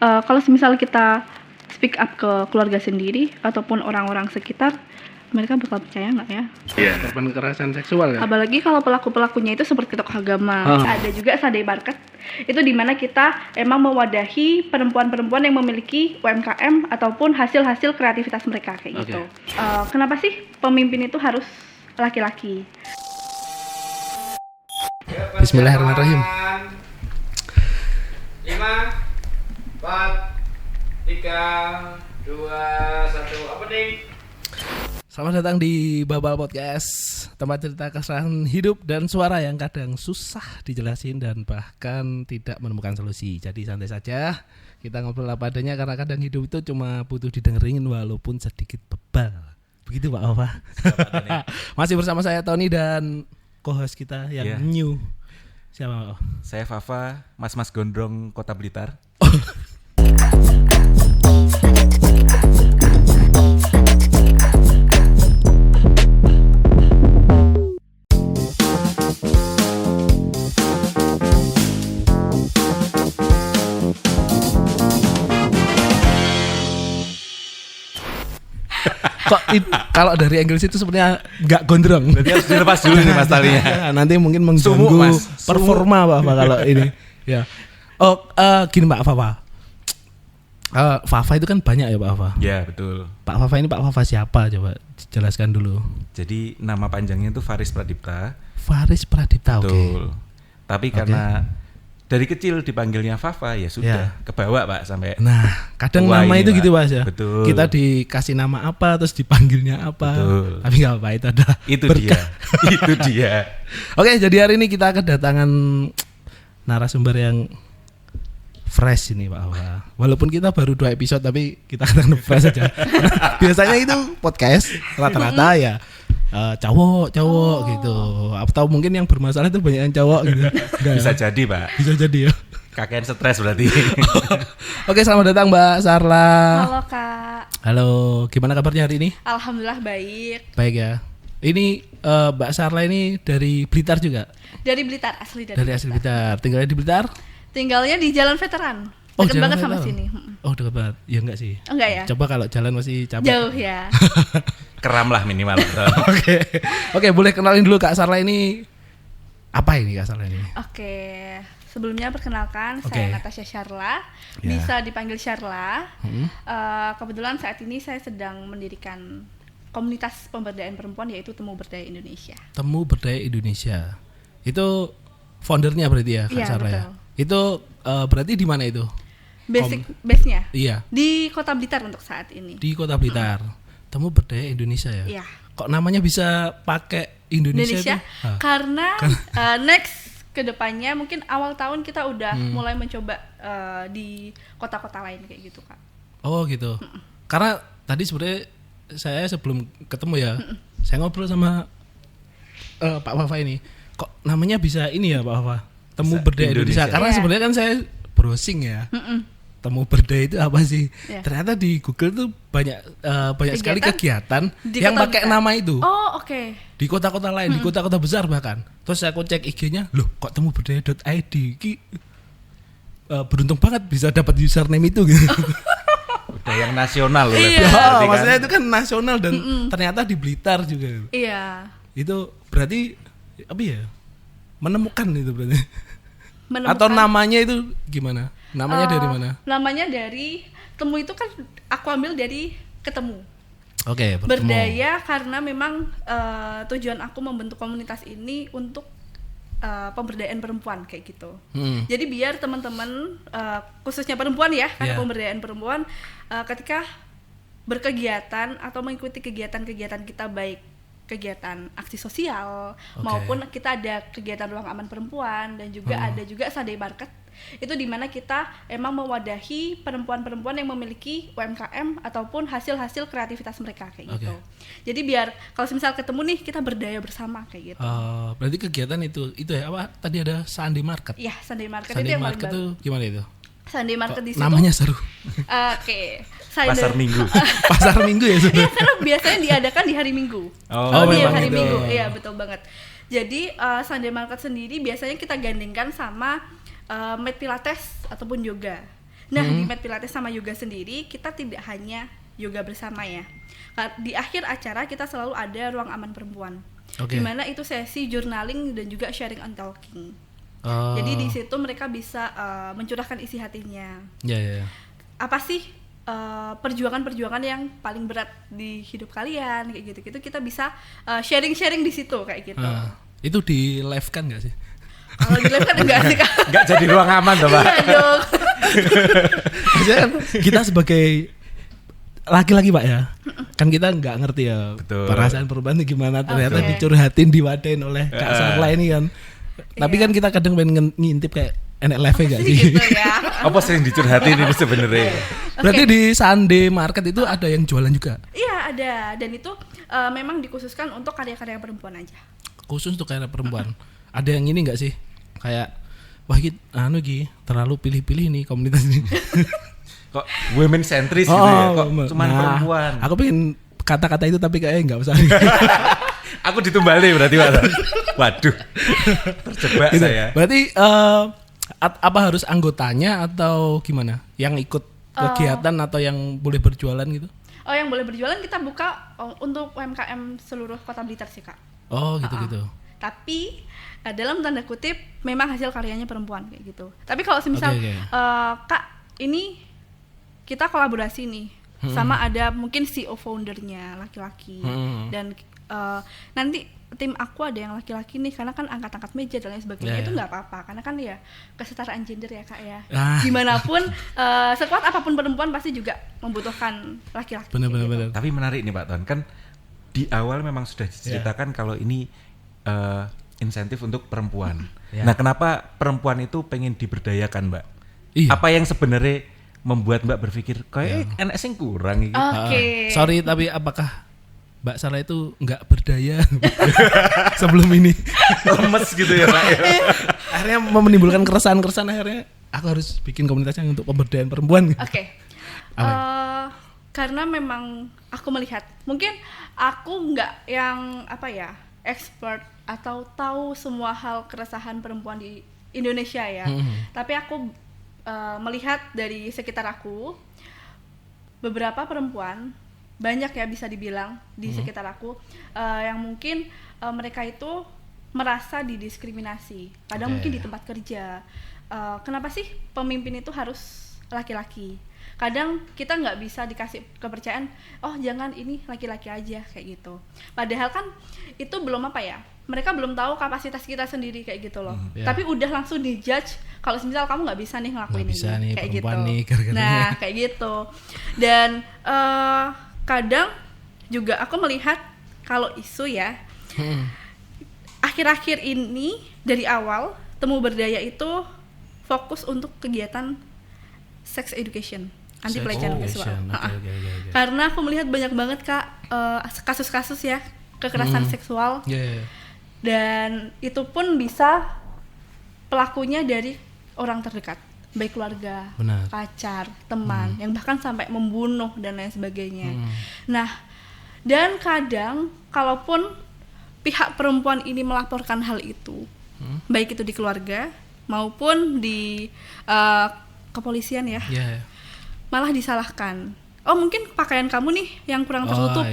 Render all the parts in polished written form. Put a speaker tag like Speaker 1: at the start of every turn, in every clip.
Speaker 1: Kalau misal kita speak up ke keluarga sendiri ataupun orang-orang sekitar, mereka bakal percaya nggak ya?
Speaker 2: Korban kekerasan seksual kan?
Speaker 1: Apalagi kalau pelaku-pelakunya itu seperti tokoh agama. Ada juga Sunday Market, itu dimana kita emang mewadahi perempuan-perempuan yang memiliki UMKM ataupun hasil-hasil kreativitas mereka kayak gitu. Kenapa sih pemimpin itu harus laki-laki?
Speaker 2: Bismillahirrahmanirrahim.
Speaker 3: 5, 4, 3, 2, 1, opening.
Speaker 2: Selamat datang di Babal Podcast, tempat cerita keresahan hidup dan suara yang kadang susah dijelasin dan bahkan tidak menemukan solusi. Jadi santai saja, kita ngobrol apa adanya karena kadang hidup itu cuma butuh didengerin walaupun sedikit bebal. Begitu Pak Ova. Masih bersama saya Tony dan co-host kita yang new. Siapa Pak?
Speaker 4: Saya Fafa, mas-mas gondrong Kota Blitar.
Speaker 2: Kok kalau dari Inggris itu sebenarnya nggak gondrong.
Speaker 4: Berarti harus dilepas dulu nih mas talinya.
Speaker 2: Nanti mungkin mengganggu performa Pak kalau ini. Ya. Gini Pak Fafa. Fafa itu kan banyak ya Pak Fafa.
Speaker 4: Ya betul.
Speaker 2: Pak Fafa ini Pak Fafa siapa? Coba jelaskan dulu.
Speaker 4: Jadi nama panjangnya itu Faris Pradipta.
Speaker 2: Faris Pradipta, oke.
Speaker 4: Betul. Tapi karena dari kecil dipanggilnya Fafa ya sudah kebawa Pak sampai.
Speaker 2: Nah, kadang nama itu
Speaker 4: Pak.
Speaker 2: gitu Mas ya.
Speaker 4: Betul.
Speaker 2: Kita dikasih nama apa terus dipanggilnya apa.
Speaker 4: Betul.
Speaker 2: Tapi enggak apa itu ada.
Speaker 4: Itu
Speaker 2: berkah.
Speaker 4: dia. Itu dia.
Speaker 2: Oke, jadi hari ini kita kedatangan narasumber yang fresh ini Pak Awa. Walaupun kita baru 2 episode tapi kita akan fresh aja. Biasanya itu podcast rata-rata ya cowok gitu. Atau mungkin yang bermasalah itu banyak yang cowok gitu.
Speaker 4: Bisa jadi Pak.
Speaker 2: Bisa jadi ya.
Speaker 4: Kakek stres berarti.
Speaker 2: Oke, selamat datang Mbak Sarla.
Speaker 1: Halo Kak.
Speaker 2: Halo, gimana kabarnya hari ini?
Speaker 1: Alhamdulillah baik.
Speaker 2: Baik ya. Ini Mbak Sarla ini dari Blitar juga?
Speaker 1: Dari Blitar, asli dari
Speaker 2: Asli Blitar. Tinggalnya di Blitar?
Speaker 1: Tinggalnya di Jalan Veteran. Dekat banget sama sini.
Speaker 2: Oh, dekat banget. Ya enggak sih?
Speaker 1: Enggak ya?
Speaker 2: Coba kalau jalan masih capek.
Speaker 1: Jauh ya.
Speaker 4: Keram lah minimal.
Speaker 2: Oke, boleh kenalin dulu Kak Sarla ini. Apa ini Kak Sarla ini?
Speaker 1: Oke. Sebelumnya perkenalkan, saya Natasha Sharla, bisa dipanggil Sharla. Kebetulan saat ini saya sedang mendirikan komunitas pemberdayaan perempuan yaitu Temu Berdaya Indonesia.
Speaker 2: Temu Berdaya Indonesia. Itu foundernya berarti ya Kak Sharla ya? Itu berarti di mana itu?
Speaker 1: Base-nya?
Speaker 2: Iya.
Speaker 1: Di Kota Blitar untuk saat ini.
Speaker 2: Di Kota Blitar. Temu Berdaya Indonesia ya?
Speaker 1: Iya.
Speaker 2: Kok namanya bisa pakai Indonesia?
Speaker 1: Karena next kedepannya mungkin awal tahun kita udah mulai mencoba di kota-kota lain kayak gitu Kak.
Speaker 2: Oh gitu. Karena tadi sebenarnya saya sebelum ketemu ya, saya ngobrol sama Pak Fafa ini. Kok namanya bisa ini ya Pak Fafa? Temu Berdaya Indonesia. Karena sebenarnya kan saya browsing ya. Temu Berdaya itu apa sih? Ternyata di Google tuh banyak sekali kegiatan yang pakai nama itu.
Speaker 1: Oh, oke.
Speaker 2: Di kota-kota lain, di kota-kota besar bahkan. Terus aku cek IG-nya, loh kok temuberdaya.id ki beruntung banget bisa dapat username itu gitu.
Speaker 4: Udah yang nasional loh.
Speaker 2: Iya, maksudnya itu kan nasional dan ternyata di Blitar juga.
Speaker 1: Iya.
Speaker 2: Itu berarti apa ya? Menemukan itu berarti.
Speaker 1: Menemukan.
Speaker 2: Atau namanya itu gimana? Namanya dari mana?
Speaker 1: Namanya dari Temu itu kan aku ambil dari ketemu.
Speaker 2: Oke, bertemu.
Speaker 1: Berdaya karena memang tujuan aku membentuk komunitas ini untuk pemberdayaan perempuan kayak gitu. Jadi biar teman-teman khususnya perempuan ya, karena pemberdayaan perempuan ketika berkegiatan atau mengikuti kegiatan-kegiatan kita baik kegiatan aksi sosial maupun kita ada kegiatan ruang aman perempuan dan juga ada juga Sunday Market. Itu dimana kita emang mewadahi perempuan-perempuan yang memiliki UMKM ataupun hasil-hasil kreativitas mereka kayak gitu. Jadi biar kalau misal ketemu nih kita berdaya bersama kayak gitu.
Speaker 2: Berarti kegiatan itu ya apa? Tadi ada Sunday Market.
Speaker 1: Iya, Sunday Market
Speaker 2: Sunday
Speaker 1: itu yang
Speaker 2: Market itu gimana itu?
Speaker 1: Sunday Market di situ.
Speaker 2: Namanya seru.
Speaker 4: Pasar Minggu.
Speaker 2: Pasar Minggu ya sebenarnya.
Speaker 1: Iya, karena biasanya diadakan di hari Minggu. Hari Minggu. Iya, betul banget. Jadi Sunday Market sendiri biasanya kita gandengkan sama maid pilates ataupun yoga. Nah, di Med Pilates sama yoga sendiri kita tidak hanya yoga bersama ya. Di akhir acara kita selalu ada ruang aman perempuan. Di mana itu sesi journaling dan juga sharing and talking. Jadi di situ mereka bisa mencurahkan isi hatinya. Apa sih perjuangan-perjuangan yang paling berat di hidup kalian kayak gitu-gitu, kita bisa sharing-sharing di situ kayak gitu.
Speaker 2: Itu di live kan nggak sih?
Speaker 1: Kalau di live kan enggak sih Kak.
Speaker 4: Enggak jadi ruang aman tuh, Pak.
Speaker 1: Iya dong.
Speaker 2: Maksudnya kan kita sebagai laki-laki Pak ya, kan kita nggak ngerti ya perasaan perempuan itu gimana, ternyata dicurhatin, diwadain oleh Kak Sarla ini kan. Tapi kan kita kadang pengen ngintip kayak enak live gak sih?
Speaker 1: Gitu ya.
Speaker 4: Apa sering dicurhatin ini sebenarnya?
Speaker 2: Berarti di Sunday Market itu ada yang jualan juga?
Speaker 1: Iya ada, dan itu memang dikhususkan untuk karya-karya perempuan aja.
Speaker 2: Khusus untuk karya perempuan. Ada yang ini nggak sih? Kayak wah Gi, terlalu pilih-pilih nih komunitas ini.
Speaker 4: Kok women centris gitu ya? Kok cuman perempuan?
Speaker 2: Aku pengen kata-kata itu tapi kayaknya nggak usah.
Speaker 4: Aku ditumbali berarti Pak. Waduh, terjebak gitu. Saya.
Speaker 2: Berarti apa harus anggotanya atau gimana? Yang ikut kegiatan atau yang boleh berjualan gitu?
Speaker 1: Oh, yang boleh berjualan kita buka untuk UMKM seluruh Kota Blitar sih Kak.
Speaker 2: Oh gitu-gitu.
Speaker 1: Tapi dalam tanda kutip memang hasil karyanya perempuan kayak gitu. Tapi kalau semisal Kak ini kita kolaborasi nih sama ada mungkin CEO foundernya laki-laki dan nanti tim aku ada yang laki-laki nih karena kan angkat-angkat meja dan lain sebagainya, itu nggak apa-apa karena kan ya kesetaraan gender ya Kak ya. Gimana pun sekuat apapun perempuan pasti juga membutuhkan laki-laki.
Speaker 2: Benar-benar.
Speaker 4: Tapi menarik nih Pak Ton, kan di awal memang sudah diceritakan kalau ini insentif untuk perempuan. Nah, kenapa perempuan itu pengen diberdayakan Mbak? Apa yang sebenarnya membuat Mbak berpikir kayak enak sing kurang gitu?
Speaker 2: Sorry, tapi apakah Mbak Sarla itu nggak berdaya sebelum ini?
Speaker 4: Lemes gitu ya Pak ya?
Speaker 2: Akhirnya menimbulkan keresahan akhirnya aku harus bikin komunitas yang untuk pemberdayaan perempuan.
Speaker 1: Karena memang aku melihat mungkin aku nggak yang expert atau tahu semua hal keresahan perempuan di Indonesia ya. Tapi aku melihat dari sekitar aku beberapa perempuan banyak ya bisa dibilang di sekitar aku yang mungkin mereka itu merasa didiskriminasi. Kadang mungkin di tempat kerja. Kenapa sih pemimpin itu harus laki-laki? Kadang kita nggak bisa dikasih kepercayaan, oh jangan ini laki-laki aja kayak gitu. Padahal kan itu belum mereka belum tahu kapasitas kita sendiri kayak gitu loh. Tapi udah langsung dijudge kalau misal kamu nggak bisa nih ngelakuin ini
Speaker 2: nih,
Speaker 1: kayak gitu.
Speaker 2: Nih,
Speaker 1: nah kayak gitu. Dan kadang juga aku melihat kalau isu ya akhir-akhir ini dari awal Temu Berdaya itu fokus untuk kegiatan sex education, anti pelecehan seksual. Karena aku melihat banyak banget Kak kasus-kasus ya kekerasan seksual. Dan itu pun bisa pelakunya dari orang terdekat, baik keluarga, pacar, teman, yang bahkan sampai membunuh dan lain sebagainya. Nah, dan kadang kalaupun pihak perempuan ini melaporkan hal itu, baik itu di keluarga maupun di kepolisian ya, malah disalahkan. Oh mungkin pakaian kamu nih yang kurang tertutup.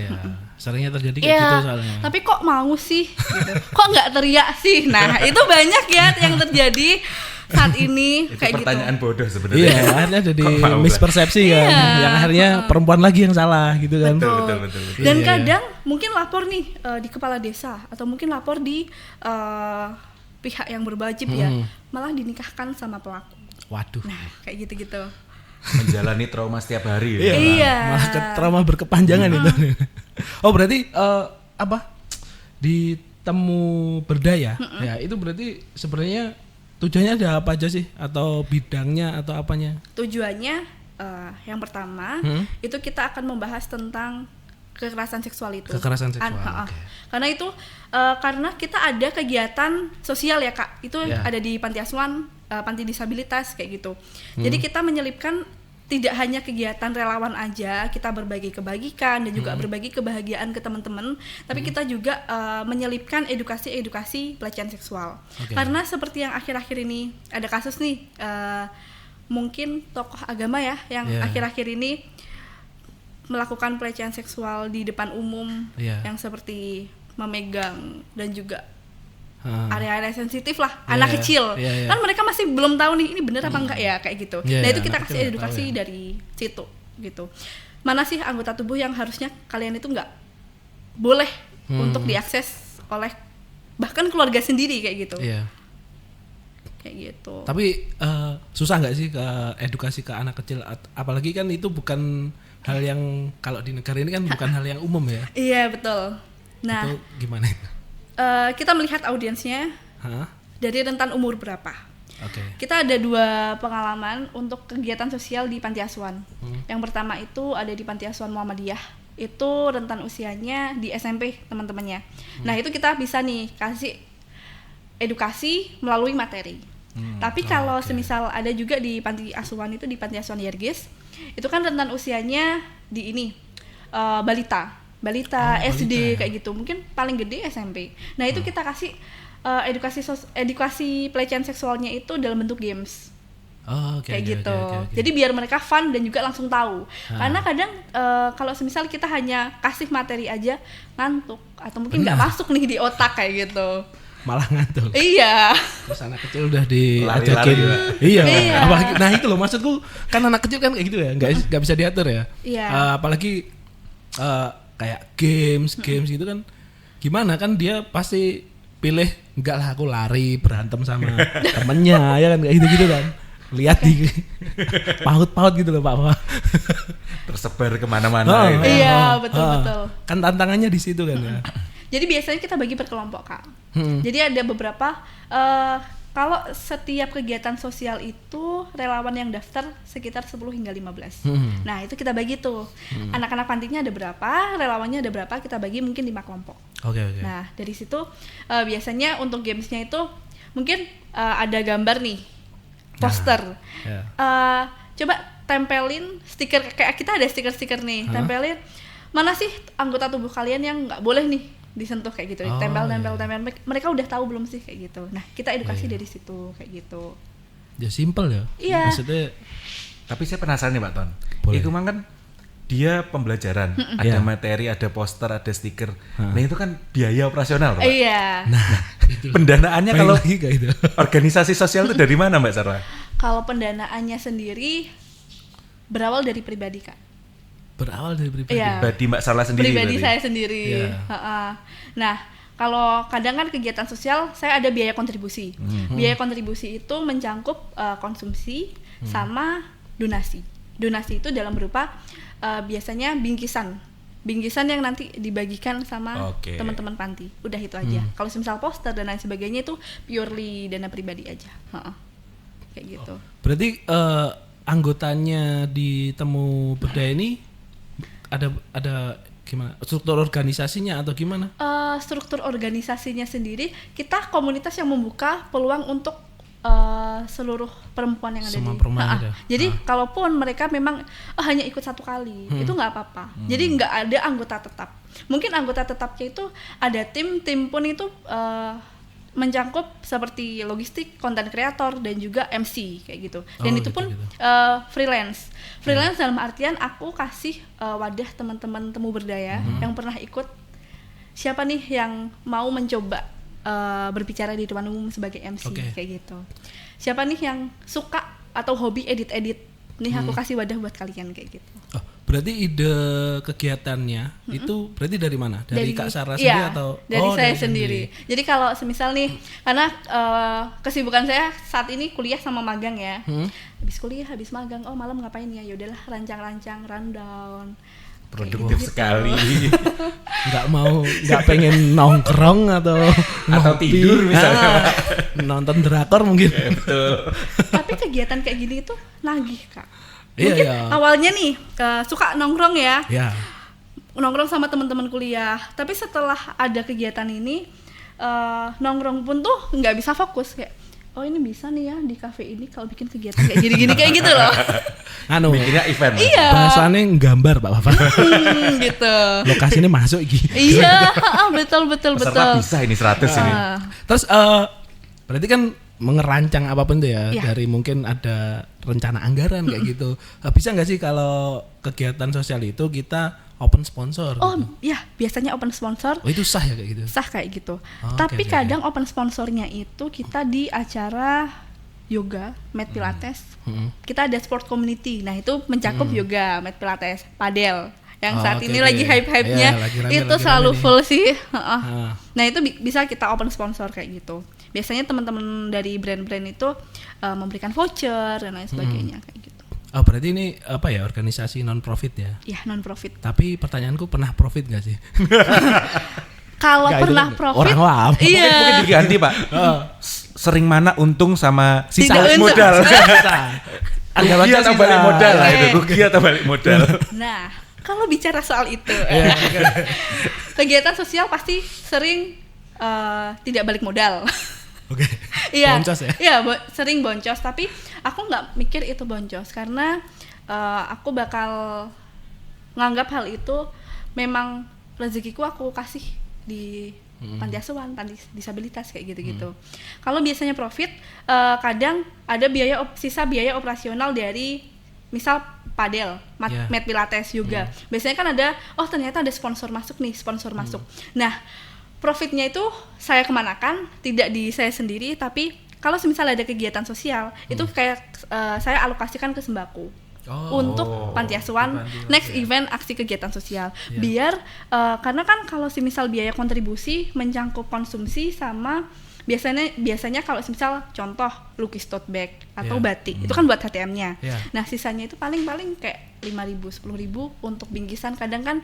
Speaker 2: Seringnya terjadi kayak gitu soalnya.
Speaker 1: Tapi kok mau sih? Gitu. Kok nggak teriak sih? Nah itu banyak ya yang terjadi saat ini
Speaker 4: itu
Speaker 1: kayak
Speaker 4: pertanyaan
Speaker 1: gitu.
Speaker 4: Bodoh sebenarnya.
Speaker 2: Iya, akhirnya jadi mispersepsi kan, yang akhirnya perempuan lagi yang salah gitu kan.
Speaker 1: Betul. Dan kadang mungkin lapor nih di kepala desa atau mungkin lapor di pihak yang berwajib ya, malah dinikahkan sama pelaku.
Speaker 2: Waduh.
Speaker 1: Nah kayak gitu-gitu.
Speaker 4: Menjalani trauma setiap hari ya.
Speaker 1: Iya.
Speaker 2: Malah trauma berkepanjangan itu. Oh berarti di Temu Berdaya ya itu berarti sebenarnya tujuannya ada apa aja sih, atau bidangnya atau apanya?
Speaker 1: Tujuannya yang pertama itu kita akan membahas tentang kekerasan seksual itu.
Speaker 2: Kekerasan seksual.
Speaker 1: Karena itu karena kita ada kegiatan sosial ya Kak, itu ada di panti asuhan, panti disabilitas kayak gitu. Jadi kita menyelipkan tidak hanya kegiatan relawan aja, kita berbagi kebagikan dan juga berbagi kebahagiaan ke teman-teman, tapi kita juga menyelipkan edukasi pelecehan seksual. Karena seperti yang akhir-akhir ini ada kasus nih mungkin tokoh agama ya yang akhir-akhir ini melakukan pelecehan seksual di depan umum yang seperti memegang dan juga area-area sensitif lah anak kecil kan mereka masih belum tahu nih ini bener apa enggak ya kayak gitu. Nah itu kita kasih edukasi dari situ gitu. Mana sih anggota tubuh yang harusnya kalian itu nggak boleh untuk diakses oleh bahkan keluarga sendiri kayak gitu. Kayak gitu.
Speaker 2: Tapi susah nggak sih ke edukasi ke anak kecil, apalagi kan itu bukan hal yang kalau di negara ini kan bukan hal yang umum ya.
Speaker 1: Iya betul. Nah
Speaker 2: itu gimana itu?
Speaker 1: Kita melihat audiensnya dari rentan umur berapa. Kita ada 2 pengalaman untuk kegiatan sosial di panti asuhan. Yang pertama itu ada di panti asuhan Muhammadiyah. Itu rentan usianya di SMP teman-temannya. Nah itu kita bisa nih kasih edukasi melalui materi. Tapi kalau semisal ada juga di panti asuhan itu di panti asuhan Yergis, itu kan rentan usianya di ini balita SD kayak gitu, mungkin paling gede SMP. Nah itu kita kasih edukasi pelecehan seksualnya itu dalam bentuk games. Kayak gitu. Jadi biar mereka fun dan juga langsung tahu. Karena kadang kalau semisal kita hanya kasih materi aja ngantuk atau mungkin nggak masuk nih di otak kayak gitu.
Speaker 2: Malah ngantuk.
Speaker 1: Iya.
Speaker 2: Terus anak kecil udah diajakin. Iya. Apalagi, nah itu loh maksudku kan anak kecil kan kayak gitu ya, nggak bisa diatur ya. Apalagi kayak games gitu kan, gimana kan dia pasti pilih enggak lah aku lari berantem sama temennya ya kan kayak gitu kan. Lihat di paut gitu loh Pak.
Speaker 4: Tersebar kemana-mana.
Speaker 1: Iya betul.
Speaker 2: Kan tantangannya di situ kan ya.
Speaker 1: Jadi biasanya kita bagi per kelompok Kak. Jadi ada beberapa kalau setiap kegiatan sosial itu relawan yang daftar sekitar 10 hingga 15. Nah, itu kita bagi tuh. Anak-anak pantinya ada berapa, relawannya ada berapa, kita bagi mungkin 5 kelompok. Nah, dari situ biasanya untuk gamesnya itu mungkin ada gambar nih, poster. Coba tempelin stiker, kayak kita ada stiker-stiker nih, tempelin mana sih anggota tubuh kalian yang nggak boleh nih disentuh kayak gitu, tempel. Mereka udah tahu belum sih kayak gitu. Nah kita edukasi dari situ kayak gitu.
Speaker 2: Ya simple ya.
Speaker 1: Iya.
Speaker 2: Maksudnya.
Speaker 4: Tapi saya penasaran nih Pak Ton. Itu kan dia pembelajaran, ada materi, ada poster, ada stiker. Nah itu kan biaya operasional Pak.
Speaker 1: Iya.
Speaker 2: Nah
Speaker 4: pendanaannya kalau
Speaker 2: gitu.
Speaker 4: Organisasi sosial itu dari mana Mbak Sarah?
Speaker 1: Kalau pendanaannya sendiri berawal dari pribadi Kak.
Speaker 2: Berawal dari pribadi.
Speaker 4: Pribadi Mbak Sarah sendiri.
Speaker 1: Pribadi saya sendiri. Nah, kalau kadang kan kegiatan sosial saya ada biaya kontribusi. Biaya kontribusi itu mencangkup konsumsi sama donasi. Donasi itu dalam berupa biasanya bingkisan yang nanti dibagikan sama teman-teman panti. Udah itu aja. Kalau misal poster dan lain sebagainya itu purely dana pribadi aja. Kayak gitu.
Speaker 2: Berarti anggotanya di Temu Berdaya ini ada gimana struktur organisasinya atau gimana?
Speaker 1: Struktur organisasinya sendiri kita komunitas yang membuka peluang untuk seluruh perempuan yang ada Jadi kalaupun mereka memang hanya ikut 1 kali itu nggak apa-apa. Jadi nggak ada anggota tetap. Mungkin anggota tetapnya itu ada tim pun itu mencangkup seperti logistik, konten kreator dan juga MC kayak gitu. Dan itu pun freelance. Freelance dalam artian aku kasih wadah teman-teman Temu Berdaya yang pernah ikut. Siapa nih yang mau mencoba berbicara di depan umum sebagai MC kayak gitu. Siapa nih yang suka atau hobi edit-edit. Nih aku kasih wadah buat kalian kayak gitu.
Speaker 2: Berarti ide kegiatannya itu berarti dari mana? Dari Kak Sarah sendiri atau?
Speaker 1: Dari saya sendiri. Jadi kalau semisal nih, karena kesibukan saya saat ini kuliah sama magang ya. Habis kuliah, habis magang, malam ngapain ya? Ya udahlah rancang-rancang, rundown.
Speaker 4: Produktif sekali.
Speaker 2: Nggak pengen nongkrong atau
Speaker 4: tidur misalnya.
Speaker 2: Nonton drakor mungkin.
Speaker 4: Betul.
Speaker 1: Tapi kegiatan kayak gini itu nagih Kak. Mungkin awalnya nih suka nongkrong ya. Nongkrong sama teman-teman kuliah. Tapi setelah ada kegiatan ini nongkrong pun tuh nggak bisa fokus kayak ini bisa nih ya di kafe ini kalau bikin kegiatan kayak gini-gini kayak gitu loh.
Speaker 4: Bikinnya event.
Speaker 1: Iya.
Speaker 2: Bahasanya gambar Pak Bapak.
Speaker 1: Gitu.
Speaker 2: Lokasinya masuk gitu.
Speaker 1: Iya, betul.
Speaker 4: Peserta bisa ini 100 ini.
Speaker 2: Terus berarti kan mengerancang apapun tuh ya, dari mungkin ada rencana anggaran kayak gitu. Bisa nggak sih kalau kegiatan sosial itu kita open sponsor?
Speaker 1: Oh
Speaker 2: gitu?
Speaker 1: ya, biasanya open sponsor.
Speaker 2: Oh itu sah ya kayak gitu?
Speaker 1: Sah kayak gitu. Tapi kadang open sponsornya itu kita di acara yoga, mat pilates. Kita ada sport community. Nah itu mencakup yoga, mat pilates, padel. Yang saat ini lagi hype-hype-nya itu selalu full sih. Nah itu bisa kita open sponsor kayak gitu. Biasanya teman-teman dari brand-brand itu memberikan voucher dan lain sebagainya kayak gitu.
Speaker 2: Oh berarti ini apa ya, organisasi non profit ya?
Speaker 1: Iya non profit.
Speaker 2: Tapi pertanyaanku, pernah profit nggak sih?
Speaker 1: Kalau pernah profit,
Speaker 2: orang lama.
Speaker 1: Iya.
Speaker 4: Mungkin diganti Pak. Sering mana untung sama
Speaker 2: sisa
Speaker 4: modal.
Speaker 2: Rugi
Speaker 4: atau balik modal lah itu. Rugi atau balik modal.
Speaker 1: Nah kalau bicara soal itu, kegiatan sosial pasti sering tidak balik modal.
Speaker 2: Oke.
Speaker 1: Iya.
Speaker 2: Boncos ya?
Speaker 1: Iya, sering boncos. Tapi aku nggak mikir itu boncos karena aku bakal nganggap hal itu memang rezekiku aku kasih di panti asuhan, panti disabilitas kayak gitu-gitu. Kalau biasanya profit, kadang ada sisa biaya operasional dari misal padel, mat pilates juga. Biasanya kan ada, ternyata ada sponsor masuk. Nah, profitnya itu saya kemanakan, tidak di saya sendiri, tapi kalau misalnya ada kegiatan sosial, itu kayak saya alokasikan ke sembako. Untuk panti asuhan, next event aksi kegiatan sosial. Biar karena kan kalau misal biaya kontribusi mencangkup konsumsi sama biasanya kalau misal contoh lukis tote bag atau batik, itu kan buat HTM-nya. Nah, sisanya itu paling kayak 5.000, 10.000 untuk bingkisan, kadang kan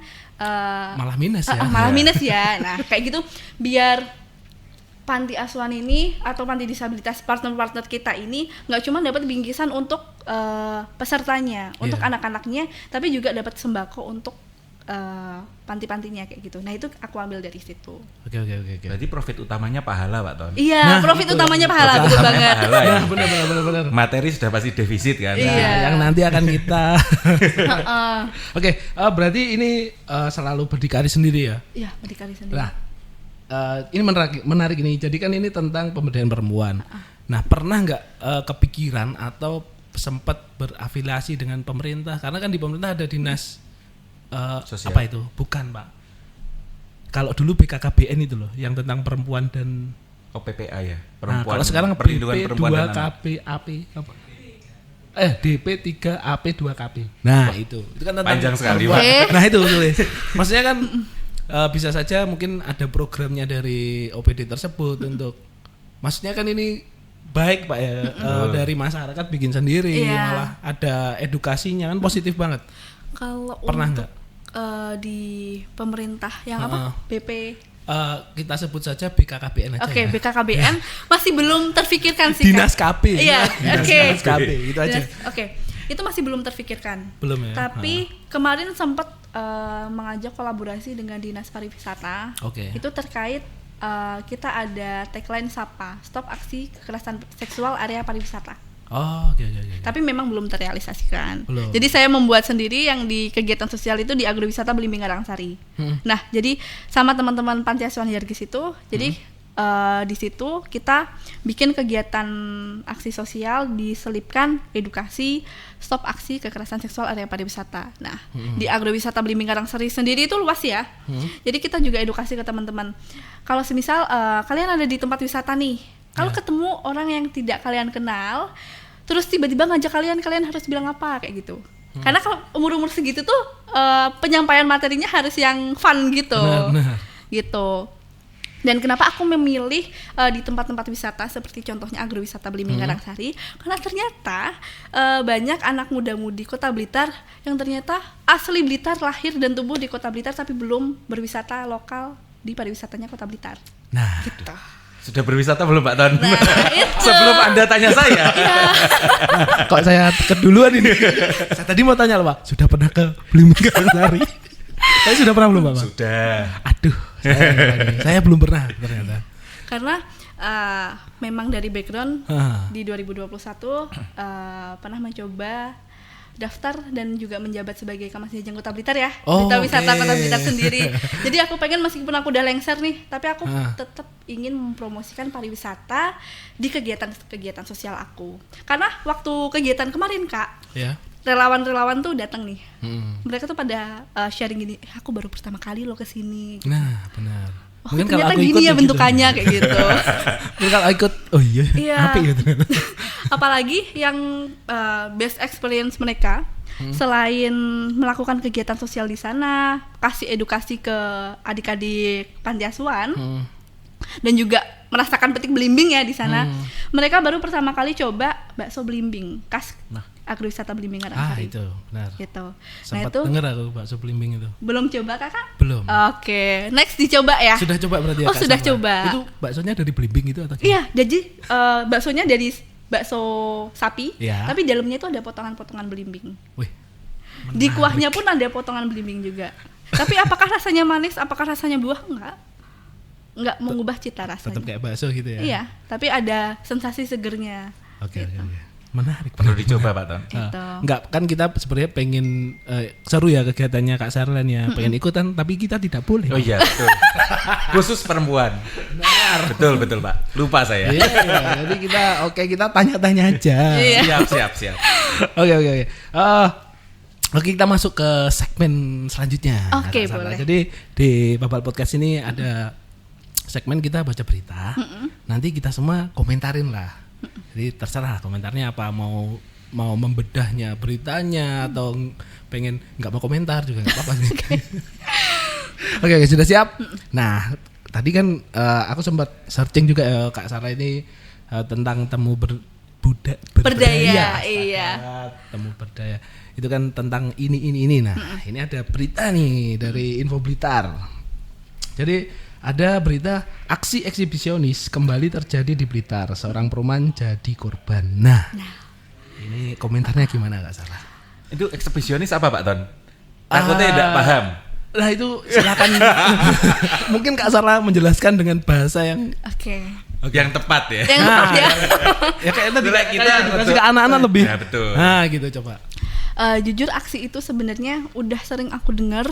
Speaker 2: malah minus ya.
Speaker 1: Malah minus ya. Nah, kayak gitu biar panti asuhan ini atau panti disabilitas partner-partner kita ini nggak cuma dapat bingkisan untuk pesertanya, untuk anak-anaknya, tapi juga dapat sembako untuk panti-pantinya kayak gitu. Nah itu aku ambil dari situ.
Speaker 2: Oke.
Speaker 4: Berarti profit utamanya pahala Pak Ton?
Speaker 1: Iya, profit utamanya pahala, betul banget.
Speaker 2: Ya, benar.
Speaker 4: Materi sudah pasti defisit kan?
Speaker 2: Iya. Yang nanti akan kita. Oke, berarti ini selalu berdikari sendiri ya?
Speaker 1: Iya, berdikari sendiri.
Speaker 2: Nah, ini menarik ini. Jadi kan ini tentang pemberdayaan perempuan. Nah, pernah nggak kepikiran atau sempat berafiliasi dengan pemerintah? Karena kan di pemerintah ada dinas apa itu? Bukan Pak. Kalau dulu BKKBN itu loh, yang tentang perempuan dan
Speaker 4: PPA ya.
Speaker 2: Perempuan. Nah, kalau sekarang
Speaker 4: perlindungan perempuan dan
Speaker 2: anak. DP 3 AP 2 KP. Nah, itu kan tentang
Speaker 4: panjang sekali Pak.
Speaker 2: Nah, itu tulis. Maksudnya kan bisa saja mungkin ada programnya dari OPD tersebut untuk, maksudnya kan ini baik Pak ya, dari masyarakat bikin sendiri, malah ada edukasinya kan, positif banget.
Speaker 1: Kalau
Speaker 2: pernah nggak
Speaker 1: di pemerintah yang apa BP
Speaker 2: kita sebut saja BKKBN aja.
Speaker 1: Oke, BKKBN masih belum terfikirkan sih.
Speaker 2: Dinas KP.
Speaker 1: Iya, oke.
Speaker 2: Dinas KP itu aja.
Speaker 1: Oke. Itu masih belum terfikirkan.
Speaker 2: Belum ya.
Speaker 1: Tapi kemarin sempat mengajak kolaborasi dengan Dinas Pariwisata.
Speaker 2: Oke.
Speaker 1: Itu terkait kita ada tagline SAPA, Stop Aksi Kekerasan Seksual Area Pariwisata.
Speaker 2: Oh, oke.
Speaker 1: Tapi memang belum terrealisasikan.
Speaker 2: Belum.
Speaker 1: Jadi saya membuat sendiri yang di kegiatan sosial itu di Agrowisata Belimbing Karangsari. Nah, jadi sama teman-teman Panti Asuhan Yargis itu, jadi di situ kita bikin kegiatan aksi sosial, diselipkan edukasi stop aksi kekerasan seksual area pariwisata. Nah, di Agrowisata Belimbing Karangsari sendiri itu luas ya. Jadi kita juga edukasi ke teman-teman. Kalau semisal kalian ada di tempat wisata nih, kalau ketemu orang yang tidak kalian kenal, terus tiba-tiba ngajak kalian harus bilang apa kayak gitu. Karena kalau umur-umur segitu tuh penyampaian materinya harus yang fun gitu.
Speaker 2: Benar.
Speaker 1: Gitu. Dan kenapa aku memilih di tempat-tempat wisata seperti contohnya Agrowisata Belimbing Karangsari, karena ternyata banyak anak muda-mudi Kota Blitar yang ternyata asli Blitar, lahir dan tumbuh di Kota Blitar tapi belum berwisata lokal di pariwisatanya Kota Blitar.
Speaker 2: Nah,
Speaker 1: gitu.
Speaker 4: Sudah berwisata belum Pak Ton?
Speaker 1: Nah,
Speaker 4: sebelum Anda tanya saya.
Speaker 2: Kok saya keduluan ini? Saya tadi mau tanya loh Pak, sudah pernah ke Belimbing Karangsari? Saya sudah pernah belum Pak?
Speaker 4: Sudah.
Speaker 2: Aduh, saya belum pernah ternyata.
Speaker 1: Karena memang dari background di 2021 pernah mencoba daftar dan juga menjabat sebagai Kamasi Jajang Kota Blitar ya. Duta Wisata Kota Blitar sendiri. Jadi aku pengen meskipun aku udah lengser nih, tapi aku tetap ingin mempromosikan pariwisata di kegiatan sosial aku. Karena waktu kegiatan kemarin Kak, relawan-relawan tuh datang nih. Mereka tuh pada sharing gini, aku baru pertama kali lo kesini.
Speaker 2: Nah, benar.
Speaker 1: Oh, mungkin ternyata gini ya bentukannya gitu. Kayak gitu.
Speaker 2: Mungkin kalau ikut, apa gitu.
Speaker 1: Apalagi yang best experience mereka, selain melakukan kegiatan sosial di sana, kasih edukasi ke adik-adik panti asuhan, dan juga merasakan petik belimbing ya di sana. Mereka baru pertama kali coba bakso belimbing khas agrowisata Belimbing Karangsari.
Speaker 2: Itu benar.
Speaker 1: Gitu.
Speaker 2: Sempat dengar aku bakso belimbing itu.
Speaker 1: Belum coba Kakak?
Speaker 2: Belum.
Speaker 1: Oke, next dicoba ya.
Speaker 2: Sudah coba berarti ya?
Speaker 1: Oh, sudah coba.
Speaker 2: Itu baksonya dari belimbing itu atau gimana?
Speaker 1: Iya, jadi baksonya dari bakso sapi,
Speaker 2: ya.
Speaker 1: Tapi dalamnya itu ada potongan-potongan belimbing.
Speaker 2: Wih. Menarik.
Speaker 1: Di kuahnya pun ada potongan belimbing juga. Tapi apakah rasanya manis? Apakah rasanya buah? Enggak mengubah cita rasanya.
Speaker 2: Tetap kayak bakso gitu ya?
Speaker 1: Iya, tapi ada sensasi segernya.
Speaker 2: Oke.
Speaker 1: Gitu.
Speaker 2: Menarik.
Speaker 4: Perlu dicoba Pak Ton.
Speaker 1: Gitu.
Speaker 2: Kan kita sebenarnya pengen seru ya kegiatannya Kak Sarlan ya, pengen ikutan tapi kita tidak boleh.
Speaker 4: Oh iya betul. Khusus perempuan. Benar. Betul Pak. Lupa saya.
Speaker 2: Iya. Jadi kita tanya-tanya aja.
Speaker 4: Siap.
Speaker 2: Oke. Oke, kita masuk ke segmen selanjutnya.
Speaker 1: Oke, boleh.
Speaker 2: Jadi di Babal Podcast ini ada segmen kita baca berita. Nanti kita semua komentarin lah. Jadi terserah komentarnya apa, mau membedahnya beritanya atau pengen nggak mau komentar juga nggak apa-apa sih. Oke, sudah siap. Nah, tadi kan aku sempat searching juga Kak Sarah ini tentang temu berdaya.
Speaker 1: Iya.
Speaker 2: Temu berdaya. Itu kan tentang ini. Nah, ini ada berita nih dari Info Blitar. Jadi ada berita aksi eksibisionis kembali terjadi di Blitar. Seorang perumahan jadi korban. Nah. Ini komentarnya gimana Kak Sarah?
Speaker 4: Itu eksibisionis apa Pak Ton? Takutnya tidak paham.
Speaker 2: Nah itu silakan. Mungkin Kak Sarah menjelaskan dengan bahasa yang
Speaker 4: yang tepat ya.
Speaker 1: Yang tepat ya.
Speaker 2: Ya kayak tadi
Speaker 4: kita
Speaker 2: edukasi ke anak-anak lebih.
Speaker 4: Ya betul.
Speaker 2: Nah gitu coba.
Speaker 1: Jujur aksi itu sebenarnya udah sering aku dengar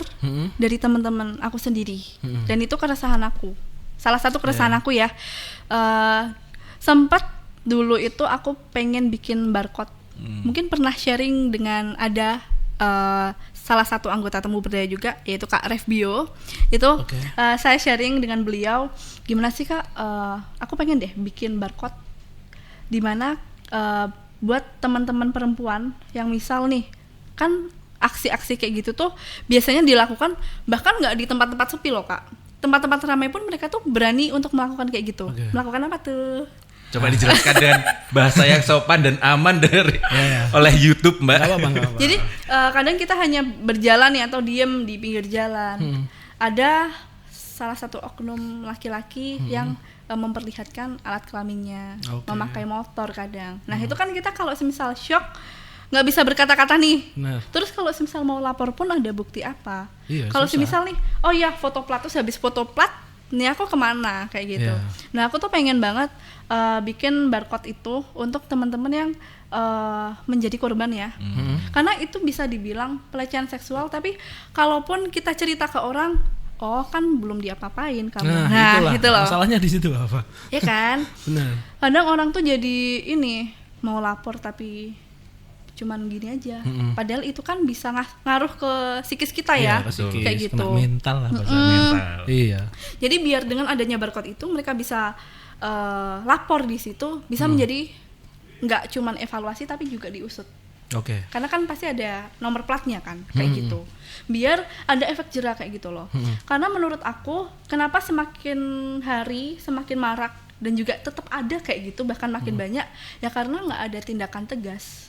Speaker 1: dari teman-teman aku sendiri, dan itu keresahan aku. Salah satu keresahan aku ya. Sempat dulu itu aku pengen bikin barcode. Mungkin pernah sharing dengan ada salah satu anggota Temu Berdaya juga, yaitu Kak Refbio. Itu saya sharing dengan beliau, gimana sih Kak? Aku pengen deh bikin barcode di mana buat teman-teman perempuan yang misal nih, kan aksi-aksi kayak gitu tuh biasanya dilakukan bahkan nggak di tempat-tempat sepi loh Kak. Tempat-tempat ramai pun mereka tuh berani untuk melakukan kayak gitu. Melakukan apa tuh?
Speaker 4: Coba dijelaskan dengan bahasa yang sopan dan aman dari oleh YouTube Mbak.
Speaker 2: Gak apa-apa.
Speaker 1: Jadi kadang kita hanya berjalan nih atau diem di pinggir jalan. Ada salah satu oknum laki-laki yang memperlihatkan alat kelaminnya, memakai motor kadang. Nah itu kan kita kalau semisal shock nggak bisa berkata-kata nih. Terus kalau semisal mau lapor pun ada bukti apa? Kalau semisal nih, oh ya foto plat, terus habis foto plat, nih aku kemana kayak gitu. Nah aku tuh pengen banget bikin barcode itu untuk teman-teman yang menjadi korban ya. Karena itu bisa dibilang pelecehan seksual, tapi kalaupun kita cerita ke orang, oh kan belum diapa-apain kamu. Nah gitu loh.
Speaker 2: Masalahnya di situ apa?
Speaker 1: Ya kan?
Speaker 2: Benar.
Speaker 1: Kadang orang tuh jadi ini mau lapor tapi cuman gini aja. Padahal itu kan bisa ngaruh ke psikis kita ya. Kayak gitu.
Speaker 2: Kena mental lah mental. Iya.
Speaker 1: Jadi biar dengan adanya barcode itu mereka bisa lapor di situ, bisa menjadi nggak cuman evaluasi tapi juga diusut. Karena kan pasti ada nomor platnya kan, kayak gitu. Biar ada efek jera kayak gitu loh. Karena menurut aku, kenapa semakin hari semakin marak dan juga tetap ada kayak gitu, bahkan makin banyak, ya karena nggak ada tindakan tegas.